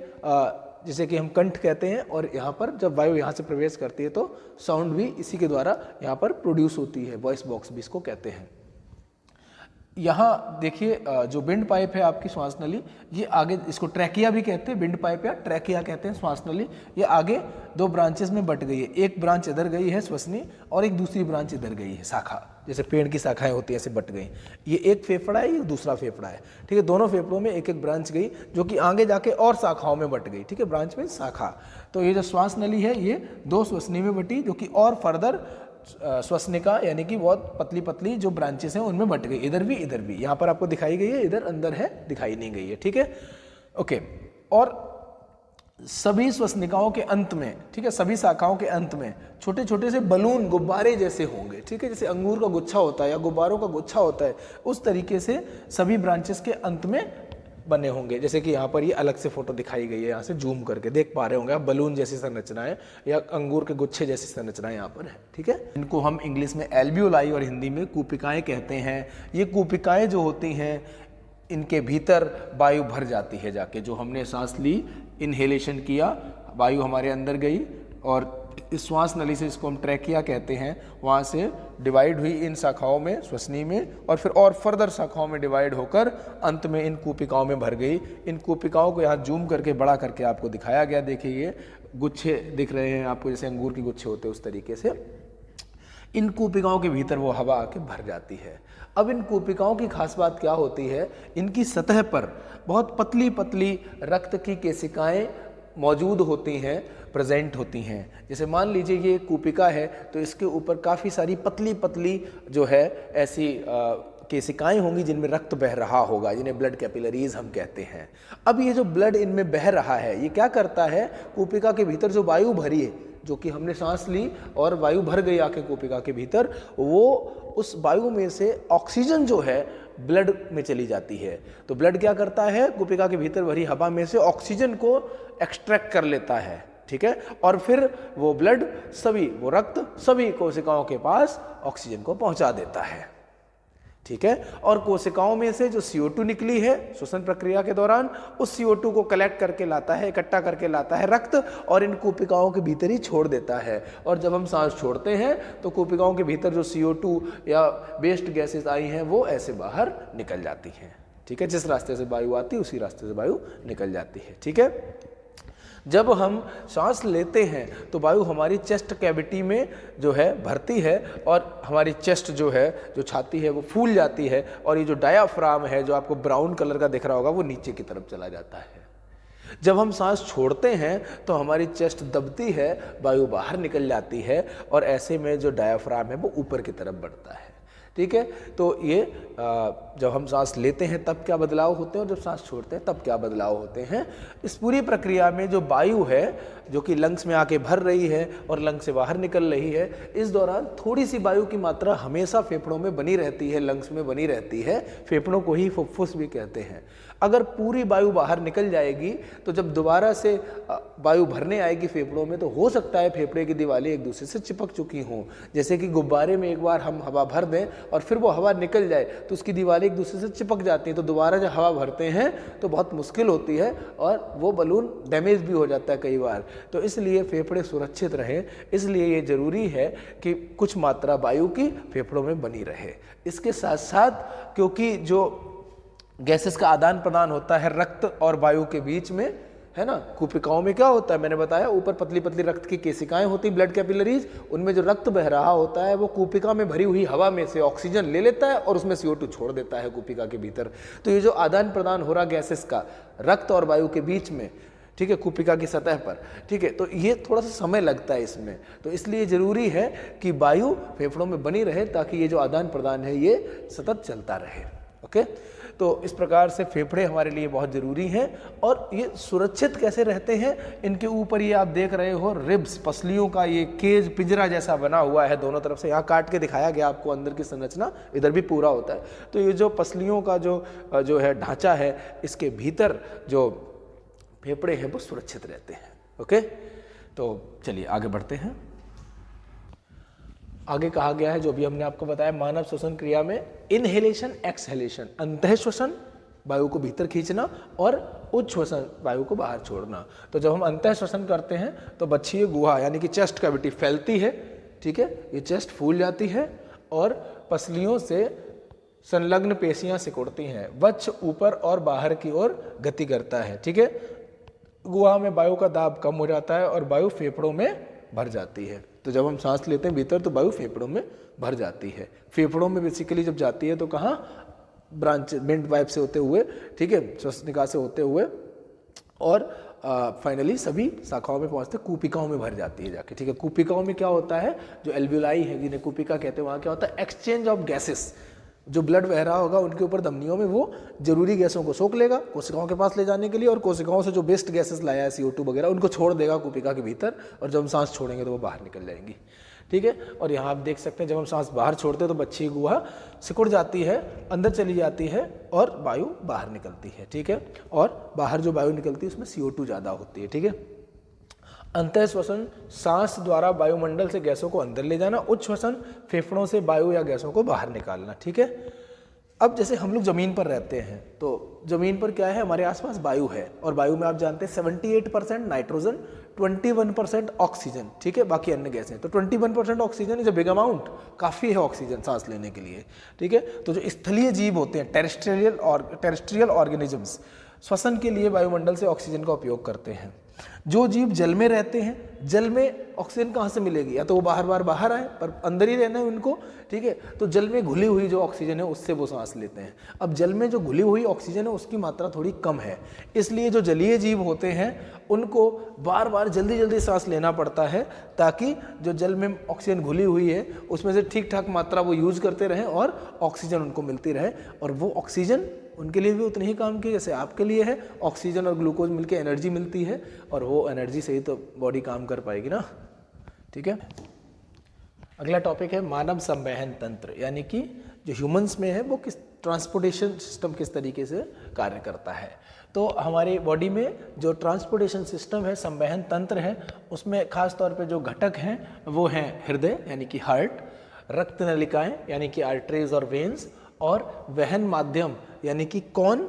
जिसे कि हम कंठ कहते हैं, और यहाँ पर जब वायु यहाँ से प्रवेश करती है तो साउंड भी इसी के द्वारा यहाँ पर प्रोड्यूस होती है, वॉइस बॉक्स भी इसको कहते हैं। यहाँ देखिए जो विंड पाइप है आपकी श्वास नली, ये आगे, इसको ट्रैकिया भी कहते हैं, विंड पाइप या ट्रैकिया कहते हैं श्वास नली। ये आगे दो ब्रांचेस में बट गई है, एक ब्रांच इधर गई है श्वसनी और एक दूसरी ब्रांच इधर गई है, शाखा, जैसे पेड़ की शाखाएं होती है ऐसे बट गई। ये एक फेफड़ा है, ये दूसरा फेफड़ा है, ठीक है। दोनों फेफड़ों में एक एक ब्रांच गई जो कि आगे जाके और शाखाओं में बट गई, ठीक है। ब्रांच में शाखा। तो ये जो श्वास नली है ये दो श्वसनी में बटी, जो कि और फर्दर श्वसनिका यानी कि बहुत पतली पतली जो ब्रांचेस हैं उनमें बट गई, इधर भी। यहाँ पर आपको दिखाई गई है, इधर अंदर है, दिखाई नहीं गई है, ठीक है। ओके, और सभी श्वसनिकाओं के अंत में, ठीक है, सभी शाखाओं के अंत में छोटे छोटे से बलून, गुब्बारे जैसे होंगे, ठीक है, जैसे अंगूर का गुच्छा होता है या गुब्बारों का गुच्छा होता है, उस तरीके से सभी ब्रांचेस के अंत में बने होंगे। जैसे कि यहाँ पर ये अलग से फोटो दिखाई गई है, यहाँ से जूम करके देख पा रहे होंगे आप, बलून जैसी संरचनाएं या अंगूर के गुच्छे जैसी संरचनाएं यहाँ पर है, ठीक है। इनको हम इंग्लिश में एल्वियोलाई और हिंदी में कूपिकाएं कहते हैं। ये कूपिकाएं जो होती हैं, इनके भीतर वायु भर जाती है जाके, जो हमने सांस ली, इनहेलेशन किया, वायु हमारे अंदर गई और इस श्वास नली से, इसको हम ट्रैकिया कहते हैं, वहाँ से डिवाइड हुई इन शाखाओं में, श्वसनी में, और फिर और फर्दर शाखाओं में डिवाइड होकर अंत में इन कूपिकाओं में भर गई। इन कूपिकाओं को यहाँ जूम करके बड़ा करके आपको दिखाया गया, देखिए ये गुच्छे दिख रहे हैं आपको, जैसे अंगूर के गुच्छे होते हैं उस तरीके से। इन कूपिकाओं के भीतर वो हवा आके भर जाती है। अब इन कूपिकाओं की खास बात क्या होती है, इनकी सतह पर बहुत पतली पतली रक्त की केशिकाएं मौजूद होती हैं, प्रेजेंट होती हैं। जैसे मान लीजिए ये कूपिका है तो इसके ऊपर काफ़ी सारी पतली पतली जो है ऐसी केशिकाएं होंगी जिनमें रक्त बह रहा होगा, जिन्हें ब्लड कैपिलरीज हम कहते हैं। अब ये जो ब्लड इनमें बह रहा है, ये क्या करता है, कूपिका के भीतर जो वायु भरी है, जो कि हमने सांस ली और वायु भर गई आके कूपिका के भीतर, वो उस वायु में से ऑक्सीजन जो है ब्लड में चली जाती है। तो ब्लड क्या करता है, कूपिका के भीतर भरी हवा में से ऑक्सीजन को एक्सट्रैक्ट कर लेता है, ठीक है, और फिर वो ब्लड वो रक्त सभी कोशिकाओं के पास ऑक्सीजन को पहुंचा देता है, ठीक है। और कोशिकाओं में से जो CO2 निकली है श्वसन प्रक्रिया के दौरान, उस CO2 को कलेक्ट करके लाता है, इकट्ठा करके लाता है रक्त, और इन कूपिकाओं के भीतर ही छोड़ देता है। और जब हम सांस छोड़ते हैं तो कूपिकाओं के भीतर जो CO2 या वेस्ट गैसेस आई हैं वो ऐसे बाहर निकल जाती हैं, ठीक है, जिस रास्ते से वायु आती है उसी रास्ते से वायु निकल जाती है। ठीक है, जब हम सांस लेते हैं तो वायु हमारी चेस्ट कैविटी में जो है भरती है और हमारी चेस्ट जो है, जो छाती है वो फूल जाती है, और ये जो डायाफ्राम है जो आपको ब्राउन कलर का दिख रहा होगा वो नीचे की तरफ चला जाता है। जब हम सांस छोड़ते हैं तो हमारी चेस्ट दबती है, वायु बाहर निकल जाती है, और ऐसे में जो डायाफ्राम है वो ऊपर की तरफ बढ़ता है। ठीक है, तो ये जब हम सांस लेते हैं तब क्या बदलाव होते हैं और जब सांस छोड़ते हैं तब क्या बदलाव होते हैं। इस पूरी प्रक्रिया में जो वायु है जो कि लंग्स में आके भर रही है और लंग्स से बाहर निकल रही है, इस दौरान थोड़ी सी वायु की मात्रा हमेशा फेफड़ों में बनी रहती है, लंग्स में बनी रहती है। फेफड़ों को ही फुफ्फुस भी कहते हैं। अगर पूरी वायु बाहर निकल जाएगी तो जब दोबारा से वायु भरने आएगी फेफड़ों में, तो हो सकता है फेफड़े की दीवारें एक दूसरे से चिपक चुकी हों। जैसे कि गुब्बारे में एक बार हम हवा भर दें और फिर वो हवा निकल जाए तो उसकी दीवारें एक दूसरे से चिपक जाती हैं, तो दोबारा जब हवा भरते हैं तो बहुत मुश्किल होती है और वो बलून डैमेज भी हो जाता है कई बार। तो इसलिए फेफड़े सुरक्षित रहें, इसलिए ये ज़रूरी है कि कुछ मात्रा वायु की फेफड़ों में बनी रहे। इसके साथ साथ क्योंकि जो गैसेस का आदान प्रदान होता है रक्त और वायु के बीच में, है ना, कूपिकाओं में क्या होता है, मैंने बताया ऊपर पतली पतली रक्त की केशिकाएं होती, ब्लड कैपिलरीज, उनमें जो रक्त बह रहा होता है वो कूपिका में भरी हुई हवा में से ऑक्सीजन ले लेता है और उसमें CO2 छोड़ देता है कूपिका के भीतर। तो ये जो आदान प्रदान हो रहा गैसेस का रक्त और वायु के बीच में, ठीक है, कूपिका की सतह पर, ठीक है, तो ये थोड़ा सा समय लगता है इसमें। तो इसलिए ज़रूरी है कि वायु फेफड़ों में बनी रहे ताकि ये जो आदान प्रदान है ये सतत चलता रहे। ओके, तो इस प्रकार से फेफड़े हमारे लिए बहुत ज़रूरी हैं। और ये सुरक्षित कैसे रहते हैं, इनके ऊपर ये आप देख रहे हो रिब्स, पसलियों का ये केज पिंजरा जैसा बना हुआ है दोनों तरफ से। यहाँ काट के दिखाया गया आपको अंदर की संरचना, इधर भी पूरा होता है। तो ये जो पसलियों का जो है ढांचा है, इसके भीतर जो फेफड़े हैं वो सुरक्षित रहते हैं। ओके, तो चलिए आगे बढ़ते हैं। आगे कहा गया है जो भी हमने आपको बताया, मानव श्वसन क्रिया में इनहेलेशन एक्सहेलेशन, अंतः श्वसन वायु को भीतर खींचना और उच्छ्वसन वायु को बाहर छोड़ना। तो जब हम अंतः श्वसन करते हैं तो बच्छिय गुहा यानी कि चेस्ट कैविटी फैलती है, ठीक है, ये चेस्ट फूल जाती है और पसलियों से संलग्न पेशियां सिकुड़ती हैं, वक्ष ऊपर और बाहर की ओर गति करता है। ठीक है, गुहा में वायु का दाब कम हो जाता है और वायु फेफड़ों में भर जाती है। तो जब हम सांस लेते हैं भीतर तो वायु फेफड़ों में भर जाती है। फेफड़ों में बेसिकली जब जाती है तो कहाँ, ब्रांच विंड पाइप से होते हुए, ठीक है, श्वसनिका से होते हुए, और फाइनली सभी शाखाओं में पहुंचते कूपिकाओं में भर जाती है जाके। ठीक है, कूपिकाओं में क्या होता है, जो एल्व्यूलाई है जिन्हें कूपिका कहते हैं, वहाँ क्या होता है, एक्सचेंज ऑफ गैसेस। जो ब्लड बह रहा होगा उनके ऊपर धमनियों में वो जरूरी गैसों को सोख लेगा कोशिकाओं के पास ले जाने के लिए, और कोशिकाओं से जो बेस्ट गैसेस लाया है CO2 वगैरह उनको छोड़ देगा कूपिका के भीतर, और जब हम सांस छोड़ेंगे तो वो बाहर निकल जाएंगी। ठीक है, और यहाँ आप देख सकते हैं जब हम सांस बाहर छोड़ते हैं तो बच्छी गुहा सिकुड़ जाती है, अंदर चली जाती है और वायु बाहर निकलती है। ठीक है, और बाहर जो वायु निकलती है उसमें CO2 ज़्यादा होती है। ठीक है, अंतः श्वसन सांस द्वारा वायुमंडल से गैसों को अंदर ले जाना, उच्छ्वसन फेफड़ों से वायु या गैसों को बाहर निकालना। ठीक है, अब जैसे हम लोग ज़मीन पर रहते हैं तो ज़मीन पर क्या है, हमारे आसपास वायु है, और वायु में आप जानते हैं 78% नाइट्रोजन, 21% ऑक्सीजन। ठीक है, बाकी अन्य गैसें। तो 21% oxygen is a big amount, काफ़ी है ऑक्सीजन सांस लेने के लिए। ठीक है, तो जो स्थलीय जीव होते हैं, टेरेस्ट्रियल ऑर्गेनिजम्स, श्वसन के लिए वायुमंडल से ऑक्सीजन का उपयोग करते हैं। जो जीव जल में रहते हैं, जल में ऑक्सीजन कहाँ से मिलेगी, या तो वो बाहर आए, पर अंदर ही रहना है उनको। ठीक है, तो जल में घुली हुई जो ऑक्सीजन है उससे वो सांस लेते हैं। अब जल में जो घुली हुई ऑक्सीजन है उसकी मात्रा थोड़ी कम है, इसलिए जो जलीय जीव होते हैं उनको बार बार जल्दी सांस लेना पड़ता है, ताकि जो जल में ऑक्सीजन घुली हुई है उसमें से ठीक ठाक मात्रा वो यूज करते रहें और ऑक्सीजन उनको मिलती रहे, और वो ऑक्सीजन उनके लिए भी उतनी ही काम की जैसे आपके लिए है। ऑक्सीजन और ग्लूकोज मिलकर एनर्जी मिलती है, और वो एनर्जी से ही तो बॉडी काम कर पाएगी ना। ठीक है, अगला टॉपिक है मानव संवहन तंत्र, यानी कि जो ह्यूमंस में है वो किस ट्रांसपोर्टेशन सिस्टम किस तरीके से कार्य करता है। तो हमारी बॉडी में जो ट्रांसपोर्टेशन सिस्टम है, संवहन तंत्र है, उसमें खास तौर पे जो घटक हैं वो हैं हृदय यानी कि हार्ट, रक्त नलिकाएं यानी कि आर्टरीज और वेन्स, और वहन माध्यम यानी कि कौन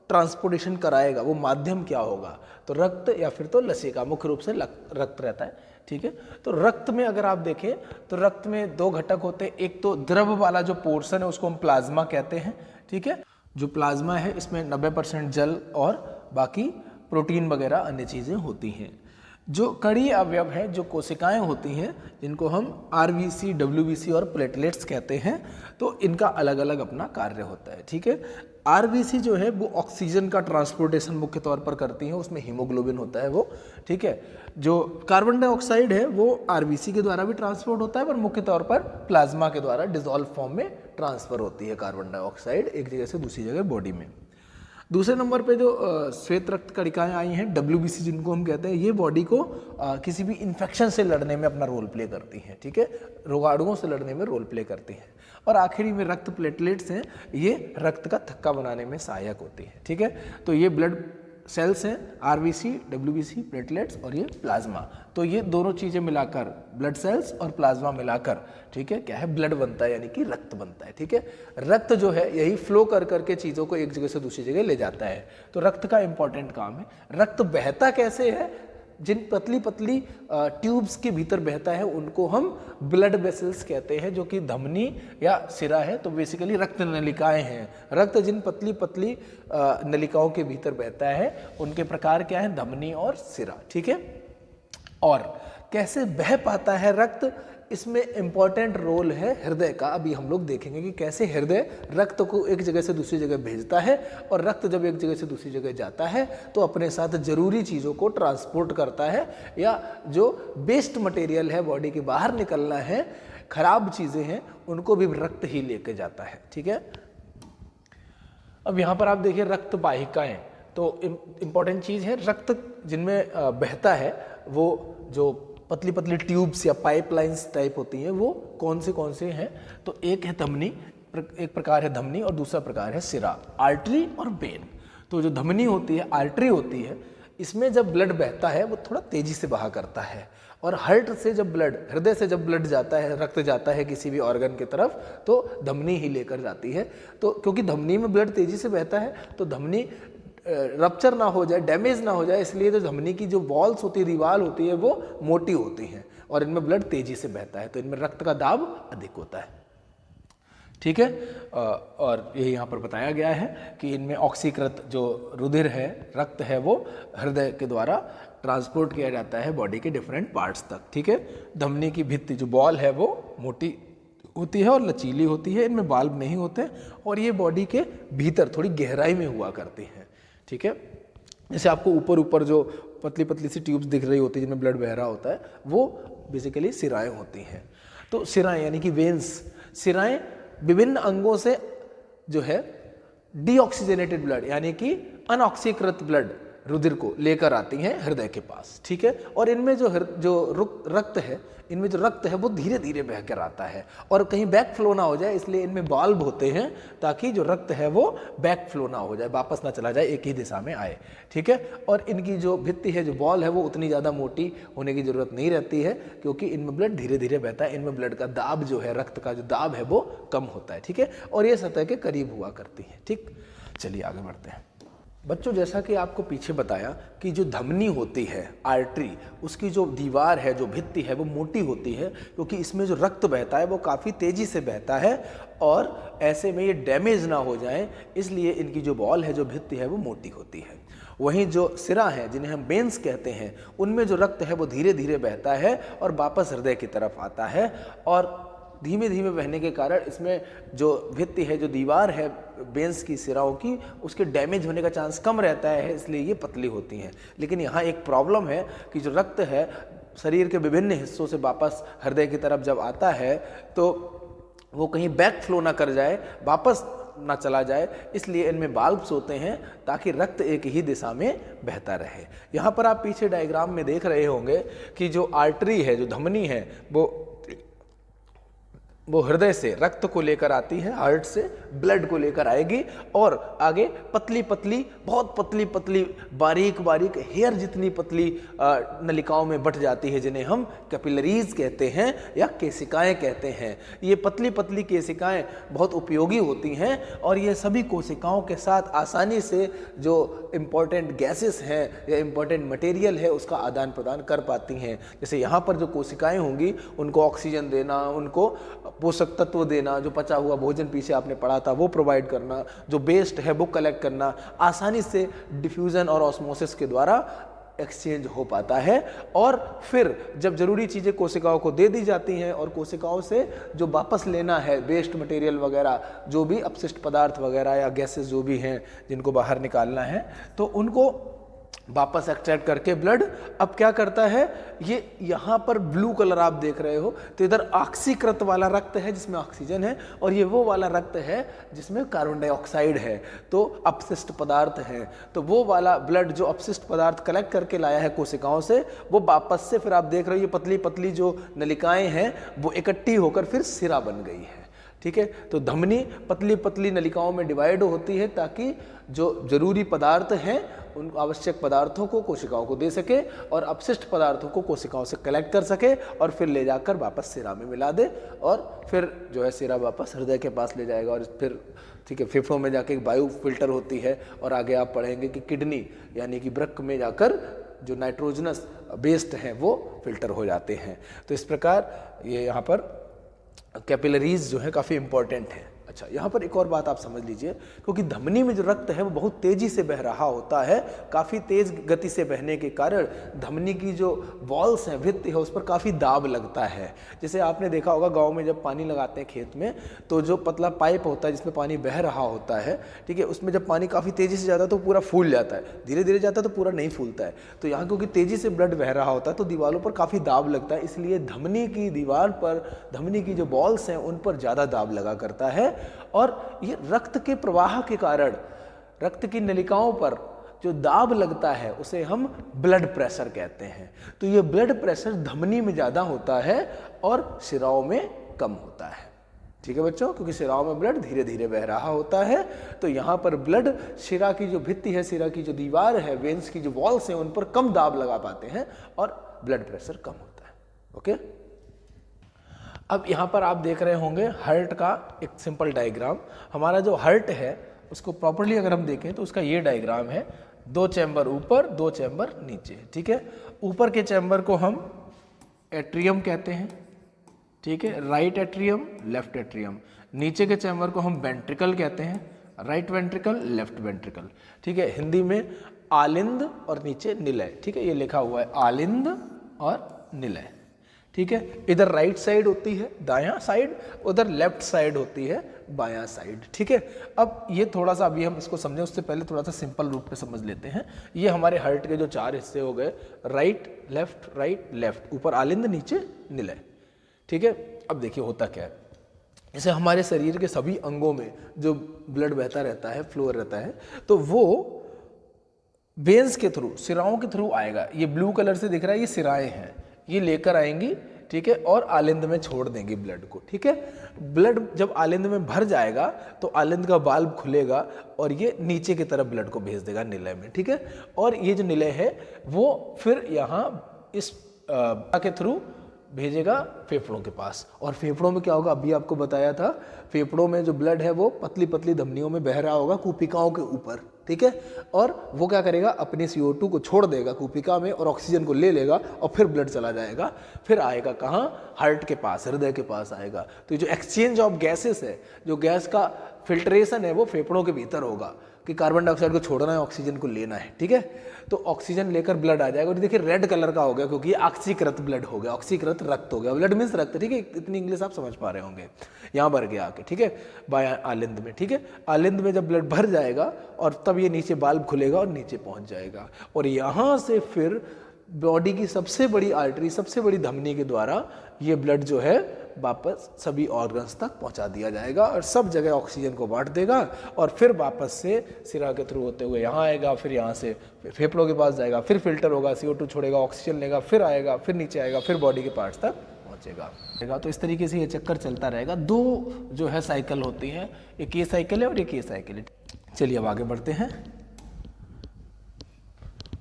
ट्रांसपोर्टेशन कराएगा, वो माध्यम क्या होगा, तो रक्त या फिर तो लसिका, मुख्य रूप से रक्त रहता है। ठीक है, तो रक्त में अगर आप देखें तो रक्त में दो घटक होते हैं, एक तो द्रव वाला जो पोर्शन है उसको हम प्लाज्मा कहते हैं। ठीक है, जो प्लाज्मा है इसमें 90% जल और बाकी प्रोटीन वगैरह अन्य चीज़ें होती हैं। जो कड़ी अवयव है, जो कोशिकाएं होती हैं, जिनको हम आरबीसी, डब्ल्यूबीसी और प्लेटलेट्स कहते हैं, तो इनका अलग अलग अपना कार्य होता है। ठीक है, आरबीसी जो है वो ऑक्सीजन का ट्रांसपोर्टेशन मुख्य तौर पर करती हैं, उसमें हीमोग्लोबिन होता है वो। ठीक है, जो कार्बन डाइऑक्साइड है वो आरबीसी के द्वारा भी ट्रांसपोर्ट होता है, पर मुख्य तौर पर प्लाज्मा के द्वारा डिसॉल्व फॉर्म में ट्रांसफर होती है कार्बन डाइऑक्साइड एक जगह से दूसरी जगह बॉडी में। दूसरे नंबर पे जो श्वेत रक्त कणिकाएं आई हैं, डब्ल्यूबीसी जिनको हम कहते हैं, ये बॉडी को किसी भी इन्फेक्शन से लड़ने में अपना रोल प्ले करती हैं। ठीक है, रोगाणुओं से लड़ने में रोल प्ले करती हैं। और आखिरी में रक्त प्लेटलेट्स हैं, ये रक्त का थक्का बनाने में सहायक होती हैं। ठीक है, तो ये ब्लड सेल्स हैं, आरबीसी, डब्ल्यूबीसी, प्लेटलेट्स और ये प्लाज्मा। तो ये दोनों चीज़ें मिलाकर, ब्लड सेल्स और प्लाज्मा मिलाकर, ठीक है, क्या है, ब्लड बनता है, यानी कि रक्त बनता है। ठीक है, रक्त जो है यही फ्लो कर करके चीज़ों को एक जगह से दूसरी जगह ले जाता है। तो रक्त का इंपॉर्टेंट काम है। रक्त बहता कैसे है? जिन पतली पतली ट्यूब्स के भीतर बहता है उनको हम ब्लड वेसल्स कहते हैं, जो कि धमनी या सिरा है। तो बेसिकली रक्त नलिकाएं हैं। रक्त जिन पतली पतली नलिकाओं के भीतर बहता है उनके प्रकार क्या है? धमनी और सिरा। ठीक है, और कैसे बह पाता है रक्त, इसमें इंपॉर्टेंट रोल है हृदय का। अभी हम लोग देखेंगे कि कैसे हृदय रक्त को एक जगह से दूसरी जगह भेजता है, और रक्त जब एक जगह से दूसरी जगह जाता है तो अपने साथ जरूरी चीज़ों को ट्रांसपोर्ट करता है, या जो वेस्ट मटेरियल है बॉडी के बाहर निकलना है, खराब चीज़ें हैं, उनको भी रक्त ही लेके जाता है। ठीक है, अब यहाँ पर आप देखिए रक्त वाहिकाएं, तो इम्पॉर्टेंट चीज़ है। रक्त जिनमें बहता है वो जो पतली पतली ट्यूब्स या पाइपलाइंस टाइप होती हैं, वो कौन से हैं? तो एक है धमनी, एक प्रकार है धमनी, और दूसरा प्रकार है सिरा, आर्टरी और वेन। तो जो धमनी होती है, आर्टरी होती है, इसमें जब ब्लड बहता है वो थोड़ा तेजी से बहा करता है, और हार्ट से जब ब्लड, हृदय से जब ब्लड जाता है, रक्त जाता है किसी भी ऑर्गन की तरफ, तो धमनी ही लेकर जाती है। तो क्योंकि धमनी में ब्लड तेजी से बहता है तो धमनी रप्चर ना हो जाए, डैमेज ना हो जाए, इसलिए जो धमनी की जो वॉल्स होती है, दीवार होती है, वो मोटी होती हैं और इनमें ब्लड तेजी से बहता है, तो इनमें रक्त का दाब अधिक होता है। ठीक है, और ये यहाँ पर बताया गया है कि इनमें ऑक्सीकृत जो रुधिर है, रक्त है, वो हृदय के द्वारा ट्रांसपोर्ट किया जाता है बॉडी के डिफरेंट पार्ट्स तक। ठीक है, धमनी की भित्ति जो बॉल है वो मोटी होती है और लचीली होती है, इनमें बाल्ब नहीं होते, और ये बॉडी के भीतर थोड़ी गहराई में हुआ करती हैं। ठीक है, जैसे आपको ऊपर ऊपर जो पतली पतली सी ट्यूब्स दिख रही होती है जिनमें ब्लड बह रहा होता है, वो बेसिकली सिराएं होती हैं। तो सिराएं यानी कि वेन्स, सिराएं विभिन्न अंगों से जो है डीऑक्सीजनेटेड ब्लड यानी कि अनऑक्सीकृत ब्लड, रुधिर को लेकर आती हैं हृदय के पास। ठीक है, और इनमें जो रक्त है, इनमें जो रक्त है वो धीरे धीरे बह कर आता है, और कहीं बैक फ्लो ना हो जाए इसलिए इनमें वाल्व होते हैं, ताकि जो रक्त है वो बैक फ्लो ना हो जाए, वापस ना चला जाए, एक ही दिशा में आए। ठीक है, और इनकी जो भित्ति है, जो बॉल है, वो उतनी ज़्यादा मोटी होने की ज़रूरत नहीं रहती है, क्योंकि इनमें ब्लड धीरे धीरे बहता है, इनमें ब्लड का दाब जो है, रक्त का जो दाब है वो कम होता है। ठीक है, और ये सतह के करीब हुआ करती है। ठीक, चलिए आगे बढ़ते हैं। बच्चों, जैसा कि आपको पीछे बताया कि जो धमनी होती है, आर्टरी, उसकी जो दीवार है, जो भित्ति है, वो मोटी होती है, क्योंकि इसमें जो रक्त बहता है वो काफ़ी तेज़ी से बहता है, और ऐसे में ये डैमेज ना हो जाए, इसलिए इनकी जो बॉल है, जो भित्ति है, वो मोटी होती है। वहीं जो सिरा हैं, जिन्हें हम वेन्स कहते हैं, उनमें जो रक्त है वो धीरे धीरे बहता है और वापस हृदय की तरफ आता है, और धीमे धीमे बहने के कारण इसमें जो भित्ति है, जो दीवार है वेन्स की, सिराओं की, उसके डैमेज होने का चांस कम रहता है, इसलिए ये पतली होती हैं। लेकिन यहाँ एक प्रॉब्लम है कि जो रक्त है शरीर के विभिन्न हिस्सों से वापस हृदय की तरफ जब आता है तो वो कहीं बैक फ्लो ना कर जाए, वापस ना चला जाए, इसलिए इनमें वाल्व्स होते हैं ताकि रक्त एक ही दिशा में बहता रहे। यहाँ पर आप पीछे डायग्राम में देख रहे होंगे कि जो आर्टरी है, जो धमनी है, वो हृदय से रक्त को लेकर आती है, हार्ट से ब्लड को लेकर आएगी, और आगे पतली पतली, बहुत पतली पतली, बारीक बारीक, हेयर जितनी पतली नलिकाओं में बट जाती है, जिन्हें हम कैपिलरीज कहते हैं या केशिकाएं कहते हैं। ये पतली पतली केशिकाएं बहुत उपयोगी होती हैं, और ये सभी कोशिकाओं के साथ आसानी से जो इम्पोर्टेंट गैसेस हैं या इम्पोर्टेंट मटेरियल है उसका आदान प्रदान कर पाती हैं। जैसे यहाँ पर जो कोशिकाएं होंगी उनको ऑक्सीजन देना, उनको पोषक तत्व देना, जो पचा हुआ भोजन पीछे आपने पढ़ा था वो प्रोवाइड करना, जो वेस्ट है वो कलेक्ट करना, आसानी से डिफ्यूजन और ऑस्मोसिस के द्वारा एक्सचेंज हो पाता है। और फिर जब जरूरी चीज़ें कोशिकाओं को दे दी जाती हैं और कोशिकाओं से जो वापस लेना है वेस्ट मटेरियल वगैरह, जो भी अपशिष्ट पदार्थ वगैरह या गैसेस जो भी हैं जिनको बाहर निकालना है, तो उनको वापस एक्सट्रैक्ट करके ब्लड अब क्या करता है, ये यहाँ पर ब्लू कलर आप देख रहे हो, तो इधर ऑक्सीकृत वाला रक्त है जिसमें ऑक्सीजन है, और ये वो वाला रक्त है जिसमें कार्बन डाइऑक्साइड है, तो अपशिष्ट पदार्थ है। तो वो वाला ब्लड जो अपशिष्ट पदार्थ कलेक्ट करके लाया है कोशिकाओं से, वो वापस से फिर आप देख रहे हो ये पतली पतली जो नलिकाएं हैं वो इकट्ठी होकर फिर सिरा बन गई है। ठीक है, तो धमनी पतली पतली नलिकाओं में डिवाइड होती है ताकि जो जरूरी पदार्थ हैं उन आवश्यक पदार्थों को कोशिकाओं को दे सके और अपशिष्ट पदार्थों को कोशिकाओं से कलेक्ट कर सके और फिर ले जाकर वापस सिरा में मिला दे, और फिर जो है सिरा वापस हृदय के पास ले जाएगा और फिर ठीक है फेफड़ों में जाके वायु फिल्टर होती है, और आगे आप पढ़ेंगे कि किडनी यानी कि वृक्क में जाकर जो नाइट्रोजनस वेस्ट हैं वो फिल्टर हो जाते हैं। तो इस प्रकार ये यहाँ पर कैपिलरीज जो है काफ़ी इंपॉर्टेंट है। अच्छा, यहाँ पर एक और बात आप समझ लीजिए, क्योंकि धमनी में जो रक्त है वो बहुत तेजी से बह रहा होता है, काफ़ी तेज गति से बहने के कारण धमनी की जो वॉल्स हैं, भित्ति है, उस पर काफ़ी दाब लगता है। जैसे आपने देखा होगा गांव में जब पानी लगाते हैं खेत में, तो जो पतला पाइप होता है जिसमें पानी बह रहा होता है, ठीक है, उसमें जब पानी काफ़ी तेज़ी से जाता है तो पूरा फूल जाता है, धीरे धीरे जाता है तो पूरा नहीं फूलता है। तो यहाँ क्योंकि तेज़ी से ब्लड बह रहा होता है तो दीवारों पर काफ़ी दाब लगता है, इसलिए धमनी की दीवार पर धमनी की जो वॉल्स हैं उन पर ज़्यादा दाब लगा करता है, और ये रक्त के प्रवाह के कारण रक्त की नलिकाओं पर जो दाब लगता है उसे हम ब्लड प्रेशर कहते हैं। तो ये ब्लड प्रेशर धमनी में ज़्यादा होता है और सिराओं में कम होता है। ठीक है बच्चों, क्योंकि सिराओं में ब्लड धीरे धीरे बह रहा होता है, तो यहाँ पर ब्लड सिरा की जो भित्ति है, सिरा की जो दीवार है, वेन्स की जो वॉल्स हैं उन पर कम दाब लगा पाते हैं और ब्लड प्रेशर कम होता है। ओके, अब यहाँ पर आप देख रहे होंगे हार्ट का एक सिंपल डायग्राम। हमारा जो हार्ट है उसको प्रॉपर्ली अगर हम देखें तो उसका ये डायग्राम है, 2 चैम्बर ऊपर 2 चैम्बर नीचे। ठीक है, ऊपर के चैम्बर को हम एट्रियम कहते हैं, ठीक है, राइट एट्रियम लेफ्ट एट्रियम। नीचे के चैम्बर को हम वेंट्रिकल कहते हैं, राइट वेंट्रिकल लेफ्ट वेंट्रिकल। ठीक है, हिंदी में आलिंद और नीचे निलय। ठीक है, ये लिखा हुआ है आलिंद और निलय। ठीक है, इधर राइट साइड होती है दायां साइड, उधर लेफ्ट साइड होती है बायां साइड। ठीक है, अब ये थोड़ा सा अभी हम इसको समझें उससे पहले थोड़ा सा सिंपल रूप में समझ लेते हैं। ये हमारे हार्ट के जो 4 हिस्से हो गए, राइट लेफ्ट, ऊपर आलिंद नीचे निलय। ठीक है, अब देखिए होता क्या है, जैसे हमारे शरीर के सभी अंगों में जो ब्लड बहता रहता है, फ्लो रहता है, तो वो वेन्स के थ्रू, सिराओं के थ्रू आएगा। ये ब्लू कलर से दिख रहा है, ये सिराएं हैं, ये लेकर आएंगी, ठीक है, और आलिंद में छोड़ देंगी ब्लड को। ठीक है, ब्लड जब आलिंद में भर जाएगा तो आलिंद का वाल्व खुलेगा और ये नीचे की तरफ ब्लड को भेज देगा निलय में। ठीक है, और ये जो निलय है वो फिर यहाँ इस के थ्रू भेजेगा फेफड़ों के पास, और फेफड़ों में क्या होगा, अभी आपको बताया था, फेफड़ों में जो ब्लड है वो पतली पतली धमनियों में बह रहा होगा कूपिकाओं के ऊपर। ठीक है, और वो क्या करेगा, अपनी CO2 को छोड़ देगा कूपिका में और ऑक्सीजन को ले लेगा, और फिर ब्लड चला जाएगा, फिर आएगा कहाँ, हार्ट के पास, हृदय के पास आएगा। तो जो एक्सचेंज ऑफ गैसेस है, जो गैस का फिल्ट्रेशन है, वो फेफड़ों के भीतर होगा कि कार्बन डाइऑक्साइड को छोड़ना है, ऑक्सीजन को लेना है। ठीक है, तो ऑक्सीजन लेकर ब्लड आ जाएगा, और देखिए रेड कलर का हो गया क्योंकि ये ऑक्सीकृत ब्लड हो गया, ऑक्सीकृत रक्त हो गया। ब्लड मीन्स रक्त। ठीक है, इतनी इंग्लिश आप समझ पा रहे होंगे, यहाँ भर गया आके। ठीक है, बायां आलिंद में। ठीक है, आलिंद में जब ब्लड भर जाएगा और तब ये नीचे वाल्व खुलेगा और नीचे पहुंच जाएगा, और यहाँ से फिर बॉडी की सबसे बड़ी आर्टरी, सबसे बड़ी धमनी के द्वारा ये ब्लड जो है वापस सभी ऑर्गन्स तक पहुंचा दिया जाएगा और सब जगह ऑक्सीजन को बांट देगा, और फिर वापस से सिरा के थ्रू होते हुए यहाँ आएगा, फिर यहाँ से फेफड़ों के पास जाएगा, फिर फिल्टर होगा, CO2 छोड़ेगा, ऑक्सीजन लेगा, फिर आएगा, फिर नीचे आएगा, फिर बॉडी के पार्ट्स तक पहुँचेगा। तो इस तरीके से ये चक्कर चलता रहेगा। 2 जो है साइकिल होती हैं, एक ये साइकिल है और एक ये साइकिल है। चलिए अब आगे बढ़ते हैं।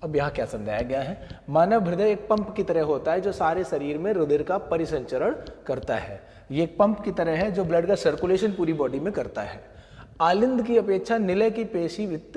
अब यहाँ क्या समझाया गया है, मानव हृदय एक पंप की तरह होता है जो सारे शरीर में रुधिर का परिसंचरण करता है। ये एक पंप की तरह है जो ब्लड का सर्कुलेशन पूरी बॉडी में करता है। आलिंद की अपेक्षा निलय की पेशी वृत्त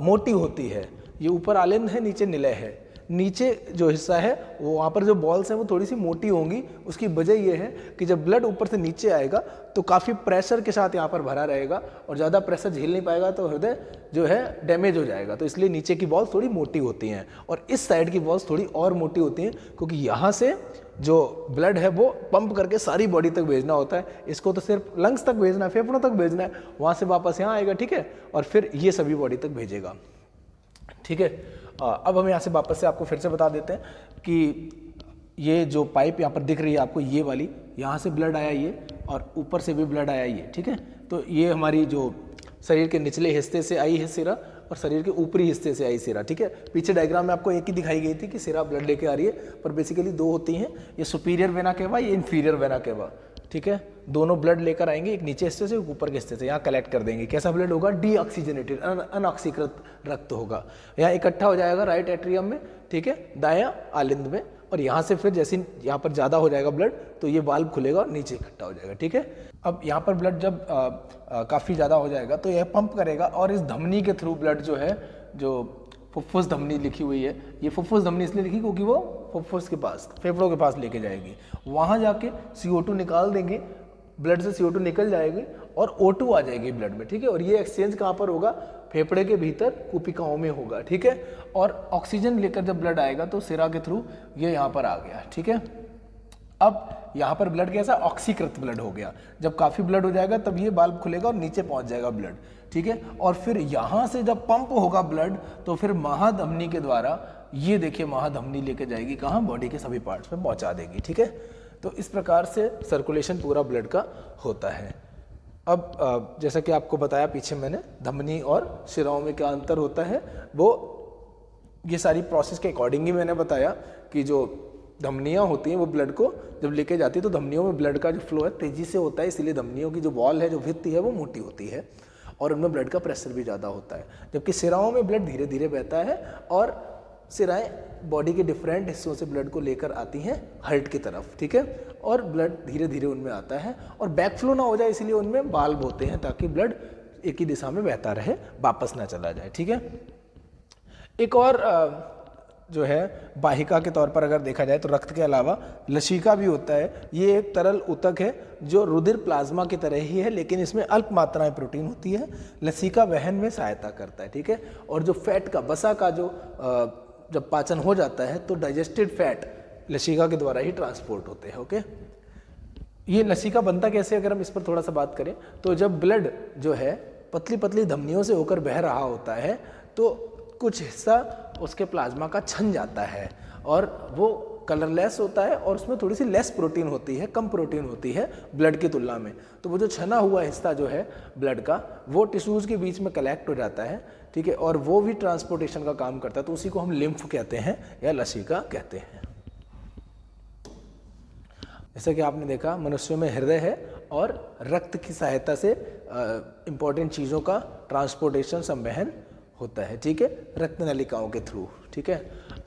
मोटी होती है। ये ऊपर आलिंद है, नीचे निलय है। नीचे जो हिस्सा है वो वहाँ पर जो बॉल्स हैं वो थोड़ी सी मोटी होंगी। उसकी वजह ये है कि जब ब्लड ऊपर से नीचे आएगा तो काफ़ी प्रेशर के साथ यहाँ पर भरा रहेगा और ज़्यादा प्रेशर झेल नहीं पाएगा तो हृदय जो है डैमेज हो जाएगा। तो इसलिए नीचे की बॉल्स थोड़ी मोटी होती हैं और इस साइड की बॉल्स थोड़ी और मोटी होती हैं, क्योंकि यहाँ से जो ब्लड है वो पंप करके सारी बॉडी तक भेजना होता है। इसको तो सिर्फ लंग्स तक भेजना है, फेफड़ों तक भेजना है, वहाँ से वापस यहाँ आएगा, ठीक है, और फिर ये सभी बॉडी तक भेजेगा, ठीक है। अब हम यहाँ से वापस से आपको फिर से बता देते हैं कि ये जो पाइप यहाँ पर दिख रही है आपको, ये वाली, यहाँ से ब्लड आया ये और ऊपर से भी ब्लड आया ये, ठीक है। तो ये हमारी जो शरीर के निचले हिस्से से आई है सिरा और शरीर के ऊपरी हिस्से से आई सिरा, ठीक है। पीछे डायग्राम में आपको एक ही दिखाई गई थी कि सिरा ब्लड लेके आ रही है, पर बेसिकली दो होती हैं, ये सुपीरियर वेना केवा, ये इन्फीरियर वेना केवा, ठीक है। दोनों ब्लड लेकर आएंगे, एक नीचे हिस्से से एक ऊपर के हिस्से से, यहाँ कलेक्ट कर देंगे। कैसा ब्लड होगा? डीऑक्सीजनेटेड, अनऑक्सीकृत रक्त होगा। यहाँ इकट्ठा हो जाएगा राइट एट्रियम में, ठीक है, दायां आलिंद में, और यहाँ से फिर जैसे यहाँ पर ज़्यादा हो जाएगा ब्लड तो ये वाल्व खुलेगा और नीचे इकट्ठा हो जाएगा, ठीक है। अब यहाँ पर ब्लड जब काफ़ी ज़्यादा हो जाएगा तो यह पंप करेगा और इस धमनी के थ्रू ब्लड जो है, जो फुफ्फुस धमनी लिखी हुई है, ये फुफ्फुस धमनी इसलिए लिखी क्योंकि वो फुफ्फुस के पास, फेफड़ों के पास लेके जाएगी। वहाँ जाके CO2 निकाल देंगे, ब्लड से CO2 निकल जाएगी और O2 आ जाएगी ब्लड में, ठीक है। और ये एक्सचेंज कहाँ पर होगा? फेफड़े के भीतर कुपिकाओं में होगा, ठीक है। और ऑक्सीजन लेकर जब ब्लड आएगा तो सिरा के थ्रू ये यहाँ पर आ गया, ठीक है। अब यहाँ पर ब्लड कैसा? ऑक्सीकृत ब्लड हो गया। जब काफ़ी ब्लड हो जाएगा तब ये वाल्व खुलेगा और नीचे पहुँच जाएगा ब्लड, ठीक है। और फिर यहाँ से जब पंप होगा ब्लड तो फिर महाधमनी के द्वारा, ये देखिए महाधमनी लेके जाएगी कहाँ? बॉडी के सभी पार्ट्स में पहुँचा देगी, ठीक है। तो इस प्रकार से सर्कुलेशन पूरा ब्लड का होता है। अब जैसा कि आपको बताया पीछे मैंने, धमनी और शिराओं में क्या अंतर होता है, वो ये सारी प्रोसेस के अकॉर्डिंग ही मैंने बताया कि जो धमनियाँ होती हैं वो ब्लड को जब लेके जाती है तो धमनियों में ब्लड का जो फ्लो है तेज़ी से होता है, इसीलिए धमनियों की जो वॉल है, जो भित्ति है, वो मोटी होती है और उनमें ब्लड का प्रेशर भी ज़्यादा होता है। जबकि सिराओं में ब्लड धीरे धीरे बहता है और सिराएं बॉडी के डिफरेंट हिस्सों से ब्लड को लेकर आती हैं हार्ट की तरफ, ठीक है, और ब्लड धीरे धीरे उनमें आता है और बैक फ्लो ना हो जाए इसलिए उनमें वाल्व होते हैं ताकि ब्लड एक ही दिशा में बहता रहे, वापस ना चला जाए, ठीक है। एक और जो है वाहिका के तौर पर अगर देखा जाए तो रक्त के अलावा लसिका भी होता है। ये एक तरल ऊतक है जो रुधिर प्लाज्मा की तरह ही है, लेकिन इसमें अल्प मात्रा में प्रोटीन होती है। लसिका वहन में सहायता करता है, ठीक है। और जो फैट का, वसा का जो जब पाचन हो जाता है तो डाइजेस्टेड फैट लसिका के द्वारा ही ट्रांसपोर्ट होते हैं, ओके। ये लसिका बनता कैसे, अगर हम इस पर थोड़ा सा बात करें तो जब ब्लड जो है पतली पतली धमनियों से होकर बह रहा होता है तो कुछ हिस्सा उसके प्लाज्मा का छन जाता है और वो कलरलेस होता है और उसमें थोड़ी सी लेस प्रोटीन होती है, कम प्रोटीन होती है ब्लड की तुलना में। तो वो जो छना हुआ हिस्सा जो है ब्लड का, वो टिश्यूज़ के बीच में कलेक्ट हो जाता है, ठीक है, और वो भी ट्रांसपोर्टेशन का काम करता है। तो उसी को हम लिम्फ कहते हैं या लसिका कहते हैं। जैसा कि आपने देखा, मनुष्यों में हृदय है और रक्त की सहायता से इम्पॉर्टेंट चीज़ों का ट्रांसपोर्टेशन, संवहन होता है, ठीक है, रक्त नलिकाओं के थ्रू, ठीक है।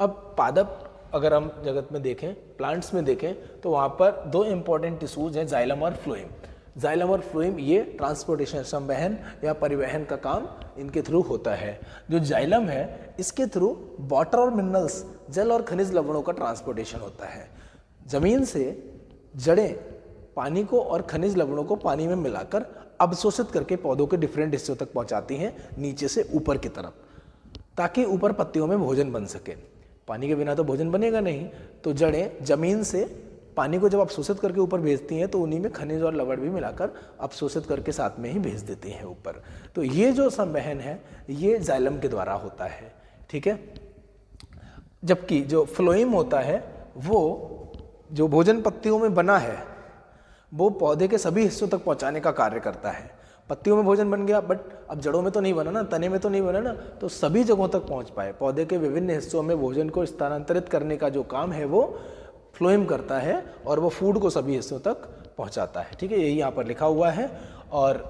अब पादप अगर हम जगत में देखें, प्लांट्स में देखें तो वहाँ पर दो इम्पॉर्टेंट टिश्यूज हैं, जाइलम और फ्लोएम। जाइलम और फ्लोएम ये ट्रांसपोर्टेशन, संवहन या परिवहन का काम इनके थ्रू होता है। जो जाइलम है इसके थ्रू वाटर और मिनरल्स, जल और खनिज लवणों का ट्रांसपोर्टेशन होता है। जमीन से जड़ें पानी को और खनिज लवणों को पानी में मिलाकर अवशोषित करके पौधों के डिफरेंट हिस्सों तक पहुंचाती हैं, नीचे से ऊपर की तरफ, ताकि ऊपर पत्तियों में भोजन बन सके। पानी के बिना तो भोजन बनेगा नहीं, तो जड़ें जमीन से पानी को जब अवशोषित करके ऊपर भेजती हैं तो उन्हीं में खनिज और लवण भी मिलाकर अवशोषित करके साथ में ही भेज देती हैं ऊपर। तो ये जो संवहन है ये जाइलम के द्वारा होता है, ठीक है। जबकि जो फ्लोएम होता है वो जो भोजन पत्तियों में बना है वो पौधे के सभी हिस्सों तक पहुंचाने का कार्य करता है। पत्तियों में भोजन बन गया, बट अब जड़ों में तो नहीं बना ना, तने में तो नहीं बना ना, तो सभी जगहों तक पहुंच पाए। पौधे के विभिन्न हिस्सों में भोजन को स्थानांतरित करने का जो काम है वो फ्लोएम करता है और वो फूड को सभी हिस्सों तक पहुंचाता है, ठीक है। यही यहाँ पर लिखा हुआ है और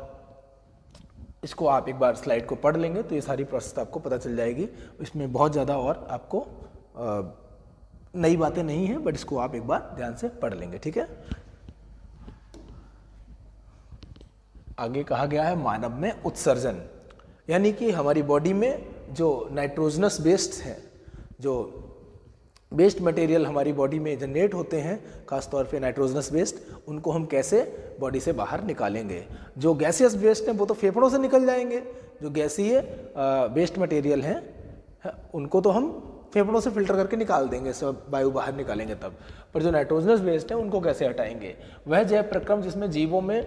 इसको आप एक बार स्लाइड को पढ़ लेंगे तो ये सारी प्रोसेस आपको पता चल जाएगी। इसमें बहुत ज़्यादा और आपको नई बातें नहीं हैं, बट इसको आप एक बार ध्यान से पढ़ लेंगे, ठीक है। आगे कहा गया है मानव में उत्सर्जन, यानी कि हमारी बॉडी में जो नाइट्रोजनस वेस्ट है, जो वेस्ट मटेरियल हमारी बॉडी में जनरेट होते हैं, खासतौर पे नाइट्रोजनस वेस्ट, उनको हम कैसे बॉडी से बाहर निकालेंगे। जो गैसियस वेस्ट हैं वो तो फेफड़ों से निकल जाएंगे, जो गैसीय वेस्ट मटेरियल हैं उनको तो हम फेफड़ों से फिल्टर करके निकाल देंगे, सब वायु बाहर निकालेंगे तब। पर जो नाइट्रोजनस वेस्ट है उनको कैसे हटाएंगे? वह जैव प्रक्रम जिसमें जीवों में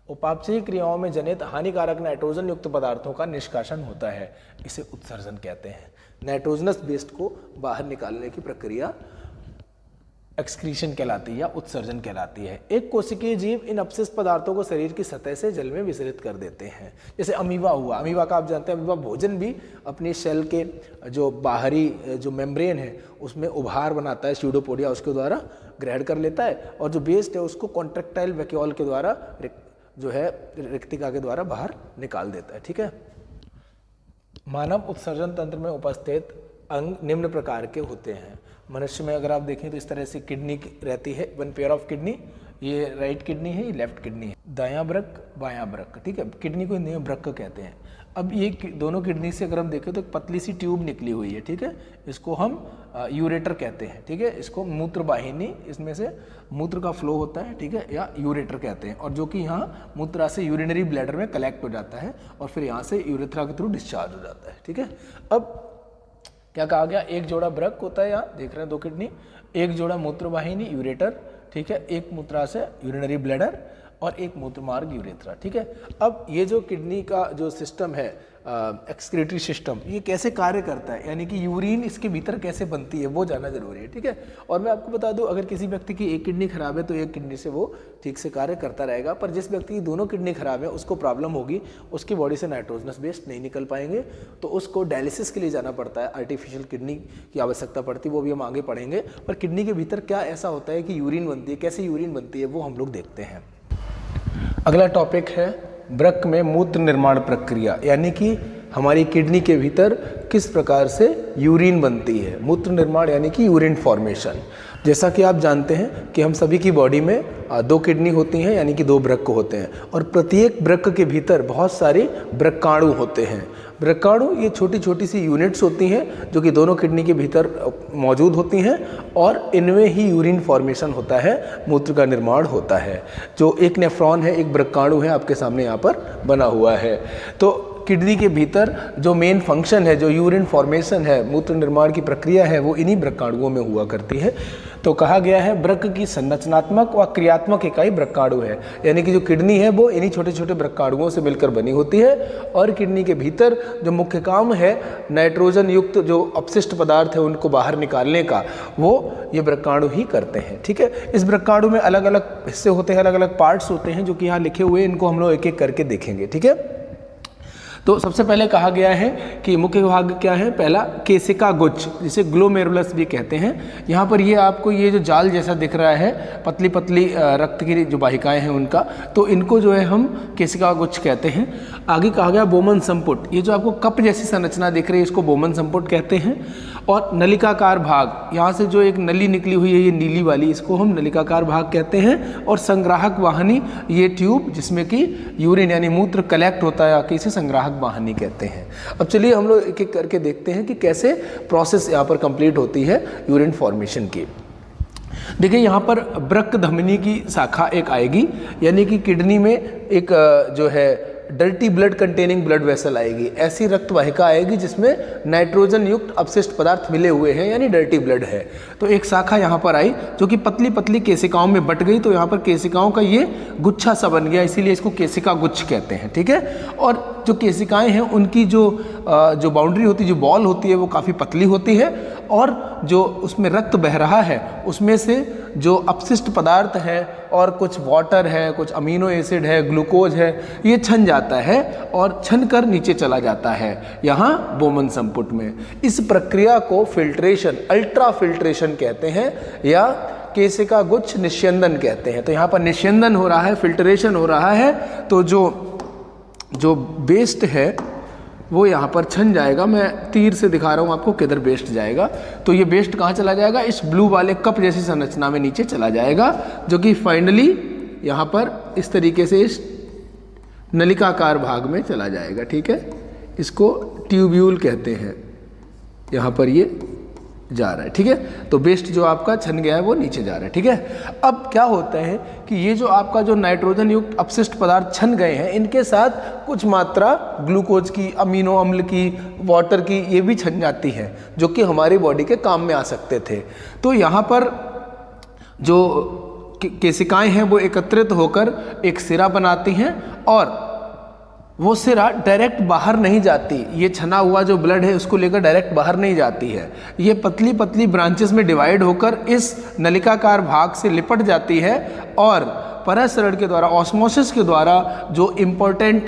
उपापचयी क्रियाओं में जनित हानिकारक नाइट्रोजन युक्त पदार्थों का निष्कासन होता है, इसे उत्सर्जन कहते हैं। नाइट्रोजनस वेस्ट को बाहर निकालने की प्रक्रिया एक्सक्रीशन कहलाती है या उत्सर्जन कहलाती है। एक कोशिकीय जीव इन अपशिष्ट पदार्थों को शरीर की सतह से जल में विसर्जित कर देते हैं। जैसे अमीबा हुआ, अमीबा का आप जानते हैं, अमीबा भोजन भी अपने सेल के जो बाहरी जो मेम्ब्रेन है उसमें उभार बनाता है, स्यूडोपोडिया, उसके द्वारा ग्रहण कर लेता है, और जो वेस्ट है उसको कॉन्ट्रेक्टाइल वैक्यूल के द्वारा जो है रिक्तिका के द्वारा बाहर निकाल देता है। ठीक है। मानव उत्सर्जन तंत्र में उपस्थित अंग निम्न प्रकार के होते हैं। मनुष्य में अगर आप देखें तो इस तरह से किडनी रहती है, वन पेयर ऑफ किडनी, ये राइट किडनी है, ये लेफ्ट किडनी है, दायां वृक्क बायां वृक्क। ठीक है। किडनी को हिंदी में वृक्क कहते हैं। अब ये दोनों किडनी से अगर हम देखें तो एक पतली सी ट्यूब निकली हुई है। ठीक है। इसको हम यूरेटर कहते हैं। ठीक है। इसको मूत्र वाहिनी, इसमें से मूत्र का फ्लो होता है, ठीक है, या यूरेटर कहते हैं, और जो कि यहाँ मूत्रा से यूरिनरी ब्लैडर में कलेक्ट हो जाता है और फिर यहाँ से यूरेथ्रा के थ्रू डिस्चार्ज हो जाता है। ठीक है। अब क्या कहा गया? एक जोड़ा वृक्क होता है, यहाँ देख रहे हैं 2 किडनी, एक जोड़ा मूत्र वाहिनी यूरेटर, ठीक है, एक मूत्रा से यूरिनरी ब्लैडर और एक मूत्र मार्ग यूरेथ्रा। ठीक है। अब ये जो किडनी का जो सिस्टम है, एक्सक्रीटरी सिस्टम, ये कैसे कार्य करता है, यानी कि यूरिन इसके भीतर कैसे बनती है, वो जानना जरूरी है। ठीक है। और मैं आपको बता दूं, अगर किसी व्यक्ति की एक किडनी खराब है तो एक किडनी से वो ठीक से कार्य करता रहेगा, पर जिस व्यक्ति की दोनों किडनी खराब है उसको प्रॉब्लम होगी, उसकी बॉडी से नाइट्रोजनस वेस्ट नहीं निकल पाएंगे, तो उसको डायलिसिस के लिए जाना पड़ता है, आर्टिफिशियल किडनी की आवश्यकता पड़ती है, वो भी हम आगे पढ़ेंगे। पर किडनी के भीतर क्या ऐसा होता है कि यूरिन बनती है, कैसे यूरिन बनती है, वो हम लोग देखते हैं। अगला टॉपिक है वृक्क में मूत्र निर्माण प्रक्रिया, यानी कि हमारी किडनी के भीतर किस प्रकार से यूरिन बनती है। मूत्र निर्माण यानी कि यूरिन फॉर्मेशन। जैसा कि आप जानते हैं कि हम सभी की बॉडी में 2 किडनी होती हैं, यानी कि 2 वृक्क होते हैं, और प्रत्येक वृक्क के भीतर बहुत सारे वृक्काणु होते हैं। वृक्काणु ये छोटी छोटी सी यूनिट्स होती हैं जो कि दोनों किडनी के भीतर मौजूद होती हैं, और इनमें ही यूरिन फॉर्मेशन होता है, मूत्र का निर्माण होता है। जो एक नेफ्रॉन है, एक वृक्काणु है, आपके सामने यहाँ पर बना हुआ है। तो किडनी के भीतर जो मेन फंक्शन है, जो यूरिन फॉर्मेशन है, मूत्र निर्माण की प्रक्रिया है, वो इन्हीं वृक्काणुओं में हुआ करती है। तो कहा गया है वृक्क की संरचनात्मक व क्रियात्मक इकाई वृक्काणु है, यानी कि जो किडनी है वो इन्हीं छोटे छोटे वृक्काणुओं से मिलकर बनी होती है, और किडनी के भीतर जो मुख्य काम है नाइट्रोजन युक्त जो अपशिष्ट पदार्थ है उनको बाहर निकालने का, वो ये वृक्काणु ही करते हैं। ठीक है। इस वृक्काणु में अलग अलग हिस्से होते हैं, अलग अलग पार्ट्स होते हैं, जो कि यहाँ लिखे हुए, इनको हम लोग एक एक करके देखेंगे। ठीक है। तो सबसे पहले कहा गया है कि मुख्य भाग क्या है? पहला केशिका गुच्छ, जिसे ग्लोमेरुलस भी कहते हैं। यहाँ पर ये आपको ये जो जाल जैसा दिख रहा है, पतली पतली रक्त की जो वाहिकाएं हैं उनका, तो इनको जो है हम केशिका गुच्छ कहते हैं। आगे कहा गया बोमन संपुट, ये जो आपको कप जैसी संरचना दिख रही है इसको बोमन संपुट कहते हैं। और नलिकाकार भाग, यहाँ से जो एक नली निकली हुई है ये नीली वाली, इसको हम नलिकाकार भाग कहते हैं। और संग्राहक वाहिनी, ये ट्यूब जिसमें कि यूरिन यानी मूत्र कलेक्ट होता है आके, इसे संग्राहक वाहिनी कहते हैं। अब चलिए हम लोग एक एक करके देखते हैं कि कैसे प्रोसेस यहाँ पर कंप्लीट होती है यूरिन फॉर्मेशन की। देखिए यहाँ पर वृक्क धमनी की शाखा एक आएगी, यानी कि किडनी में एक जो है dirty blood containing blood vessel आएगी, ऐसी रक्त वाहिका आएगी जिसमें नाइट्रोजन युक्त अपशिष्ट पदार्थ मिले हुए हैं, यानी डर्टी ब्लड है। तो एक शाखा यहाँ पर आई जो कि पतली पतली केशिकाओं में बट गई, तो यहाँ पर केशिकाओं का ये गुच्छा सा बन गया, इसीलिए इसको केशिका गुच्छ कहते हैं। ठीक है। और जो केशिकाएं हैं उनकी जो बाउंड्री होती है, जो बॉल होती है, वो काफ़ी पतली होती है, और जो उसमें रक्त बह रहा है उसमें से जो अपशिष्ट पदार्थ है और कुछ वाटर है, कुछ अमीनो एसिड है, ग्लूकोज है, ये छन जाता है और छन कर नीचे चला जाता है यहाँ बोमन संपुट में। इस प्रक्रिया को फिल्ट्रेशन, अल्ट्रा फिल्ट्रेशन कहते हैं, या केशिका गुच्छ निस्यंदन कहते हैं। तो यहाँ पर निस्यंदन हो रहा है, फिल्ट्रेशन हो रहा है, तो जो वेस्ट है वो यहाँ पर छन जाएगा। मैं तीर से दिखा रहा हूँ आपको किधर वेस्ट जाएगा। तो ये वेस्ट कहाँ चला जाएगा? इस ब्लू वाले कप जैसी संरचना में नीचे चला जाएगा, जो कि फाइनली यहाँ पर इस तरीके से इस नलिकाकार भाग में चला जाएगा। ठीक है। इसको ट्यूब्यूल कहते हैं। यहाँ पर ये जा रहा है, ठीक है। तो वेस्ट जो आपका छन गया है वो नीचे जा रहा है, ठीक है। अब क्या होता है कि ये जो आपका जो नाइट्रोजन युक्त अपशिष्ट पदार्थ छन गए हैं, इनके साथ कुछ मात्रा ग्लूकोज की, अमीनो अम्ल की, वाटर की, ये भी छन जाती है, जो कि हमारी बॉडी के काम में आ सकते थे। तो यहाँ पर जो केशिकाएं हैं वो एकत्रित होकर एक सिरा बनाती हैं, और वो सिरा डायरेक्ट बाहर नहीं जाती। ये छना हुआ जो ब्लड है उसको लेकर डायरेक्ट बाहर नहीं जाती है, ये पतली पतली ब्रांचेस में डिवाइड होकर इस नलिकाकार भाग से लिपट जाती है, और परसरण के द्वारा, ऑस्मोसिस के द्वारा जो इम्पोर्टेंट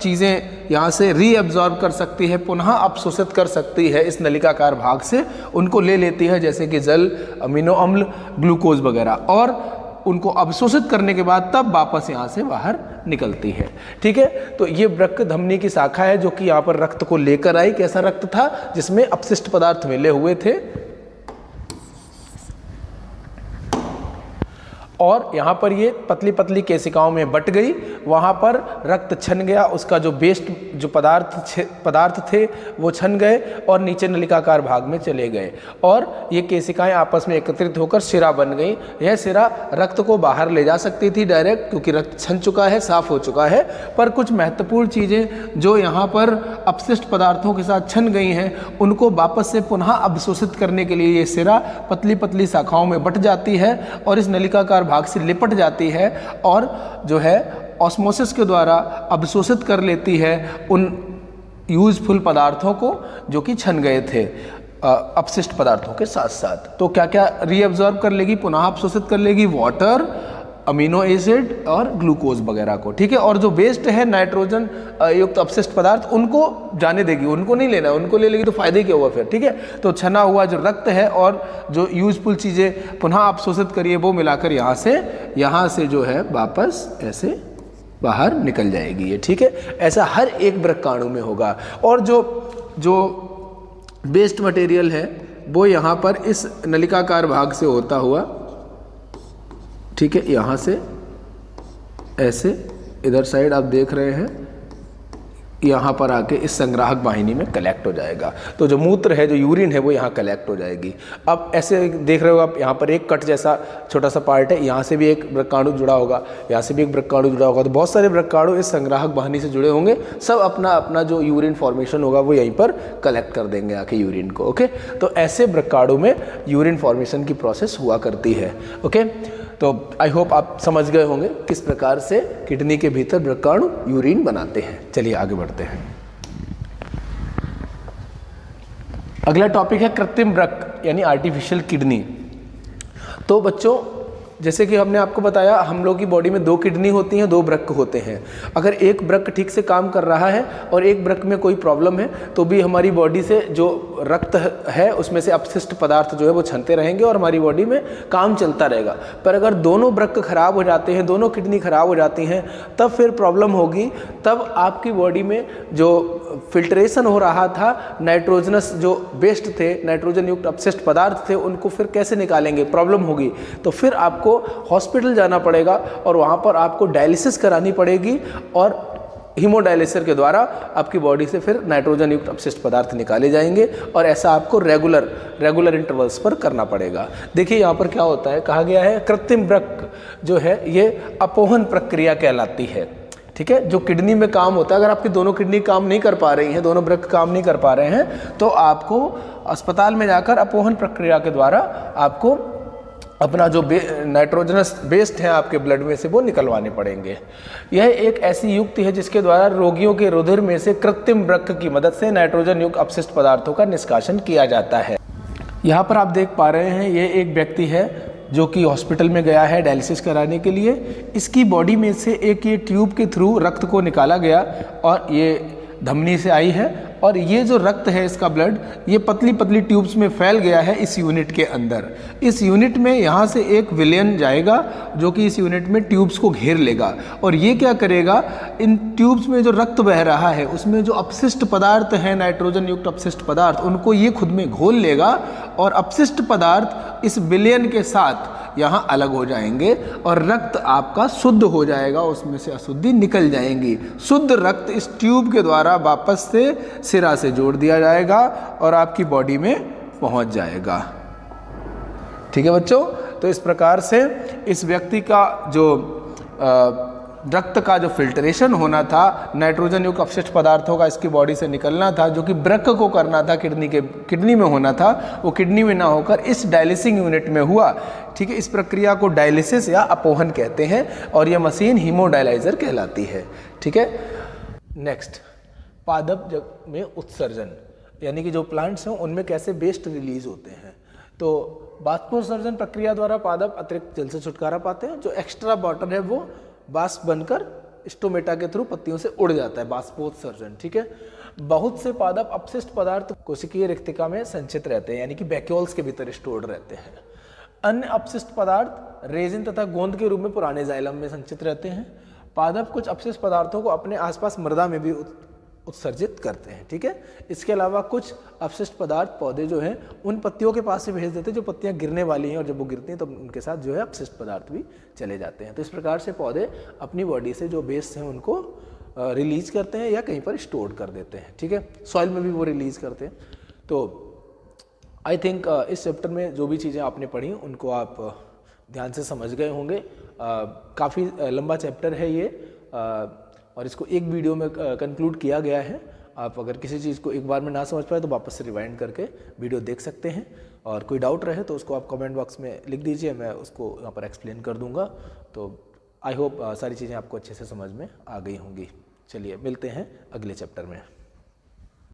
चीज़ें यहाँ से रीअब्जॉर्ब कर सकती है, पुनः अपशोषित कर सकती है इस नलिकाकार भाग से, उनको ले लेती है, जैसे कि जल, अमीनो अम्ल, ग्लूकोज वगैरह, और उनको अवशोषित करने के बाद तब वापस यहाँ से बाहर निकलती है, ठीक है। तो ये वृक्क धमनी की शाखा है जो कि यहाँ पर रक्त को लेकर आई। कैसा रक्त था? जिसमें अपशिष्ट पदार्थ मिले हुए थे, और यहाँ पर ये पतली पतली केशिकाओं में बट गई, वहाँ पर रक्त छन गया, उसका जो वेस्ट जो पदार्थ थे वो छन गए और नीचे नलिकाकार भाग में चले गए, और ये केशिकाएं आपस में एकत्रित होकर सिरा बन गई। यह सिरा रक्त को बाहर ले जा सकती थी डायरेक्ट, क्योंकि रक्त छन चुका है, साफ हो चुका है, पर कुछ महत्वपूर्ण चीज़ें जो यहाँ पर अपशिष्ट पदार्थों के साथ छन गई हैं, उनको वापस से पुनः अवशोषित करने के लिए ये सिरा पतली पतली शाखाओं में बट जाती है और इस नलिकाकार भाग से लिपट जाती है, और जो है ऑस्मोसिस के द्वारा अवशोषित कर लेती है उन यूजफुल पदार्थों को जो कि छन गए थे अपशिष्ट पदार्थों के साथ साथ। तो क्या क्या रीअब्जॉर्ब कर लेगी, पुनः अवशोषित कर लेगी? वाटर, अमीनो एसिड और ग्लूकोज वगैरह को, ठीक है। और जो वेस्ट है नाइट्रोजन युक्त अपशिष्ट पदार्थ, उनको जाने देगी, उनको नहीं लेना, उनको ले लेगी तो फायदे क्या हुआ फिर, ठीक है। तो छना हुआ जो रक्त है और जो यूजफुल चीज़ें पुनः अवशोषित करिए वो मिलाकर यहाँ से जो है वापस ऐसे बाहर निकल जाएगी ये, ठीक है। ऐसा हर एक वृक्काणु में होगा। और जो वेस्ट मटेरियल है वो यहाँ पर इस नलिकाकार भाग से होता हुआ, ठीक है, यहाँ से ऐसे इधर साइड आप देख रहे हैं, यहाँ पर आके इस संग्राहक वाहिनी में कलेक्ट हो जाएगा। तो जो मूत्र है, जो यूरिन है, वो यहाँ कलेक्ट हो जाएगी। अब ऐसे देख रहे हो आप, यहाँ पर एक कट जैसा छोटा सा पार्ट है, यहाँ से भी एक वृक्काणु जुड़ा होगा, यहाँ से भी एक वृक्काणु जुड़ा होगा। तो बहुत सारे वृक्काणु इस संग्राहक वाहिनी से जुड़े होंगे, सब अपना अपना जो यूरिन फॉर्मेशन होगा वो यहीं पर कलेक्ट कर देंगे आके यूरिन को, ओके। तो ऐसे वृक्काणु में यूरिन फॉर्मेशन की प्रोसेस हुआ करती है, ओके। तो आई होप आप समझ गए होंगे किस प्रकार से किडनी के भीतर वृक्काणु यूरिन बनाते हैं। चलिए आगे बढ़ते हैं। अगला टॉपिक है कृत्रिम वृक्क यानी आर्टिफिशियल किडनी। तो बच्चों, जैसे कि हमने आपको बताया, हम लोग की बॉडी में 2 किडनी होती हैं, 2 वृक्क होते हैं। अगर एक वृक्क ठीक से काम कर रहा है और एक वृक्क में कोई प्रॉब्लम है, तो भी हमारी बॉडी से जो रक्त है उसमें से अपशिष्ट पदार्थ जो है वो छनते रहेंगे और हमारी बॉडी में काम चलता रहेगा। पर अगर दोनों वृक्क खराब हो जाते हैं, दोनों किडनी खराब हो जाती हैं, तब फिर प्रॉब्लम होगी। तब आपकी बॉडी में जो फिल्ट्रेशन हो रहा था, नाइट्रोजनस जो वेस्ट थे, नाइट्रोजन युक्त अपशिष्ट पदार्थ थे, उनको फिर कैसे निकालेंगे, प्रॉब्लम होगी। तो फिर आपको हॉस्पिटल जाना पड़ेगा और वहाँ पर आपको डायलिसिस करानी पड़ेगी, और हीमोडायलिसिस के द्वारा आपकी बॉडी से फिर नाइट्रोजन युक्त अपशिष्ट पदार्थ निकाले जाएंगे, और ऐसा आपको रेगुलर इंटरवल्स पर करना पड़ेगा। देखिए यहाँ पर क्या होता है, कहा गया है कृत्रिम वृक्क जो है ये अपोहन प्रक्रिया कहलाती है, ठीक है। जो किडनी में काम होता है, अगर आपकी दोनों किडनी काम नहीं कर पा रही हैं, दोनों वृक्क काम नहीं कर पा रहे हैं, तो आपको अस्पताल में जाकर अपोहन प्रक्रिया के द्वारा आपको अपना जो नाइट्रोजनस वेस्ट है आपके ब्लड में से वो निकलवाने पड़ेंगे। यह एक ऐसी युक्ति है जिसके द्वारा रोगियों के रुधिर में से कृत्रिम वृक्क की मदद से नाइट्रोजन युक्त अपशिष्ट पदार्थों का निष्कासन किया जाता है। यहाँ पर आप देख पा रहे हैं, ये एक व्यक्ति है जो कि हॉस्पिटल में गया है डायलिसिस कराने के लिए। इसकी बॉडी में से एक ये ट्यूब के थ्रू रक्त को निकाला गया और ये धमनी से आई है, और ये जो रक्त है इसका ब्लड, ये पतली पतली ट्यूब्स में फैल गया है इस यूनिट के अंदर। इस यूनिट में यहाँ से एक विलयन जाएगा जो कि इस यूनिट में ट्यूब्स को घेर लेगा, और ये क्या करेगा, इन ट्यूब्स में जो रक्त बह रहा है उसमें जो अपशिष्ट पदार्थ हैं, नाइट्रोजन युक्त अपशिष्ट पदार्थ, उनको ये खुद में घोल लेगा, और अपशिष्ट पदार्थ इस विलयन के साथ यहाँ अलग हो जाएंगे और रक्त आपका शुद्ध हो जाएगा, उसमें से अशुद्धि निकल जाएंगी। शुद्ध रक्त इस ट्यूब के द्वारा वापस से सिरा से जोड़ दिया जाएगा और आपकी बॉडी में पहुंच जाएगा। ठीक है बच्चों, तो इस प्रकार से इस व्यक्ति का जो रक्त का जो फिल्ट्रेशन होना था, नाइट्रोजन युक्त अपशिष्ट पदार्थों का इसकी बॉडी से निकलना था, जो कि वृक्क को करना था, किडनी में होना था, वो किडनी में ना होकर इस डायलिसिंग यूनिट में हुआ। ठीक है, इस प्रक्रिया को डायलिसिस या अपोहन कहते हैं और यह मशीन हीमोडायलाइजर कहलाती है। ठीक है, नेक्स्ट, पादप में उत्सर्जन, यानी कि जो प्लांट्स हैं उनमें कैसे वेस्ट रिलीज होते हैं। तो बाष्पोत्सर्जन प्रक्रिया द्वारा पादप अतिरिक्त जल से छुटकारा पाते हैं। जो एक्स्ट्रा वाटर है वो बाष्प बनकर स्टोमेटा के थ्रू पत्तियों से उड़ जाता है, बाष्पोत्सर्जन। ठीक है, बहुत से पादप अपशिष्ट पदार्थ कोशिकीय रिक्तिका में संचित रहते हैं, यानी कि वैक्यूल्स के भीतर स्टोर्ड रहते हैं। अन्य अपशिष्ट पदार्थ रेजिन तथा गोंद के रूप में पुराने जाइलम में संचित रहते हैं। पादप कुछ अपशिष्ट पदार्थों को अपने आसपास मृदा में भी उत्सर्जित करते हैं। ठीक है, इसके अलावा कुछ अपशिष्ट पदार्थ पौधे जो हैं उन पत्तियों के पास से भेज देते हैं जो पत्तियां गिरने वाली हैं, और जब वो गिरती हैं तो उनके साथ जो है अपशिष्ट पदार्थ भी चले जाते हैं। तो इस प्रकार से पौधे अपनी बॉडी से जो वेस्ट हैं उनको रिलीज करते हैं या कहीं पर स्टोर कर देते हैं। ठीक है, सॉइल में भी वो रिलीज करते हैं। तो आई थिंक इस चैप्टर में जो भी चीज़ें आपने पढ़ी उनको आप ध्यान से समझ गए होंगे। काफ़ी लंबा चैप्टर है ये, और इसको एक वीडियो में कंक्लूड किया गया है। आप अगर किसी चीज़ को एक बार में ना समझ पाए तो वापस से रिवाइंड करके वीडियो देख सकते हैं, और कोई डाउट रहे तो उसको आप कमेंट बॉक्स में लिख दीजिए, मैं उसको यहाँ पर एक्सप्लेन कर दूंगा। तो आई होप सारी चीज़ें आपको अच्छे से समझ में आ गई होंगी। चलिए मिलते हैं अगले चैप्टर में।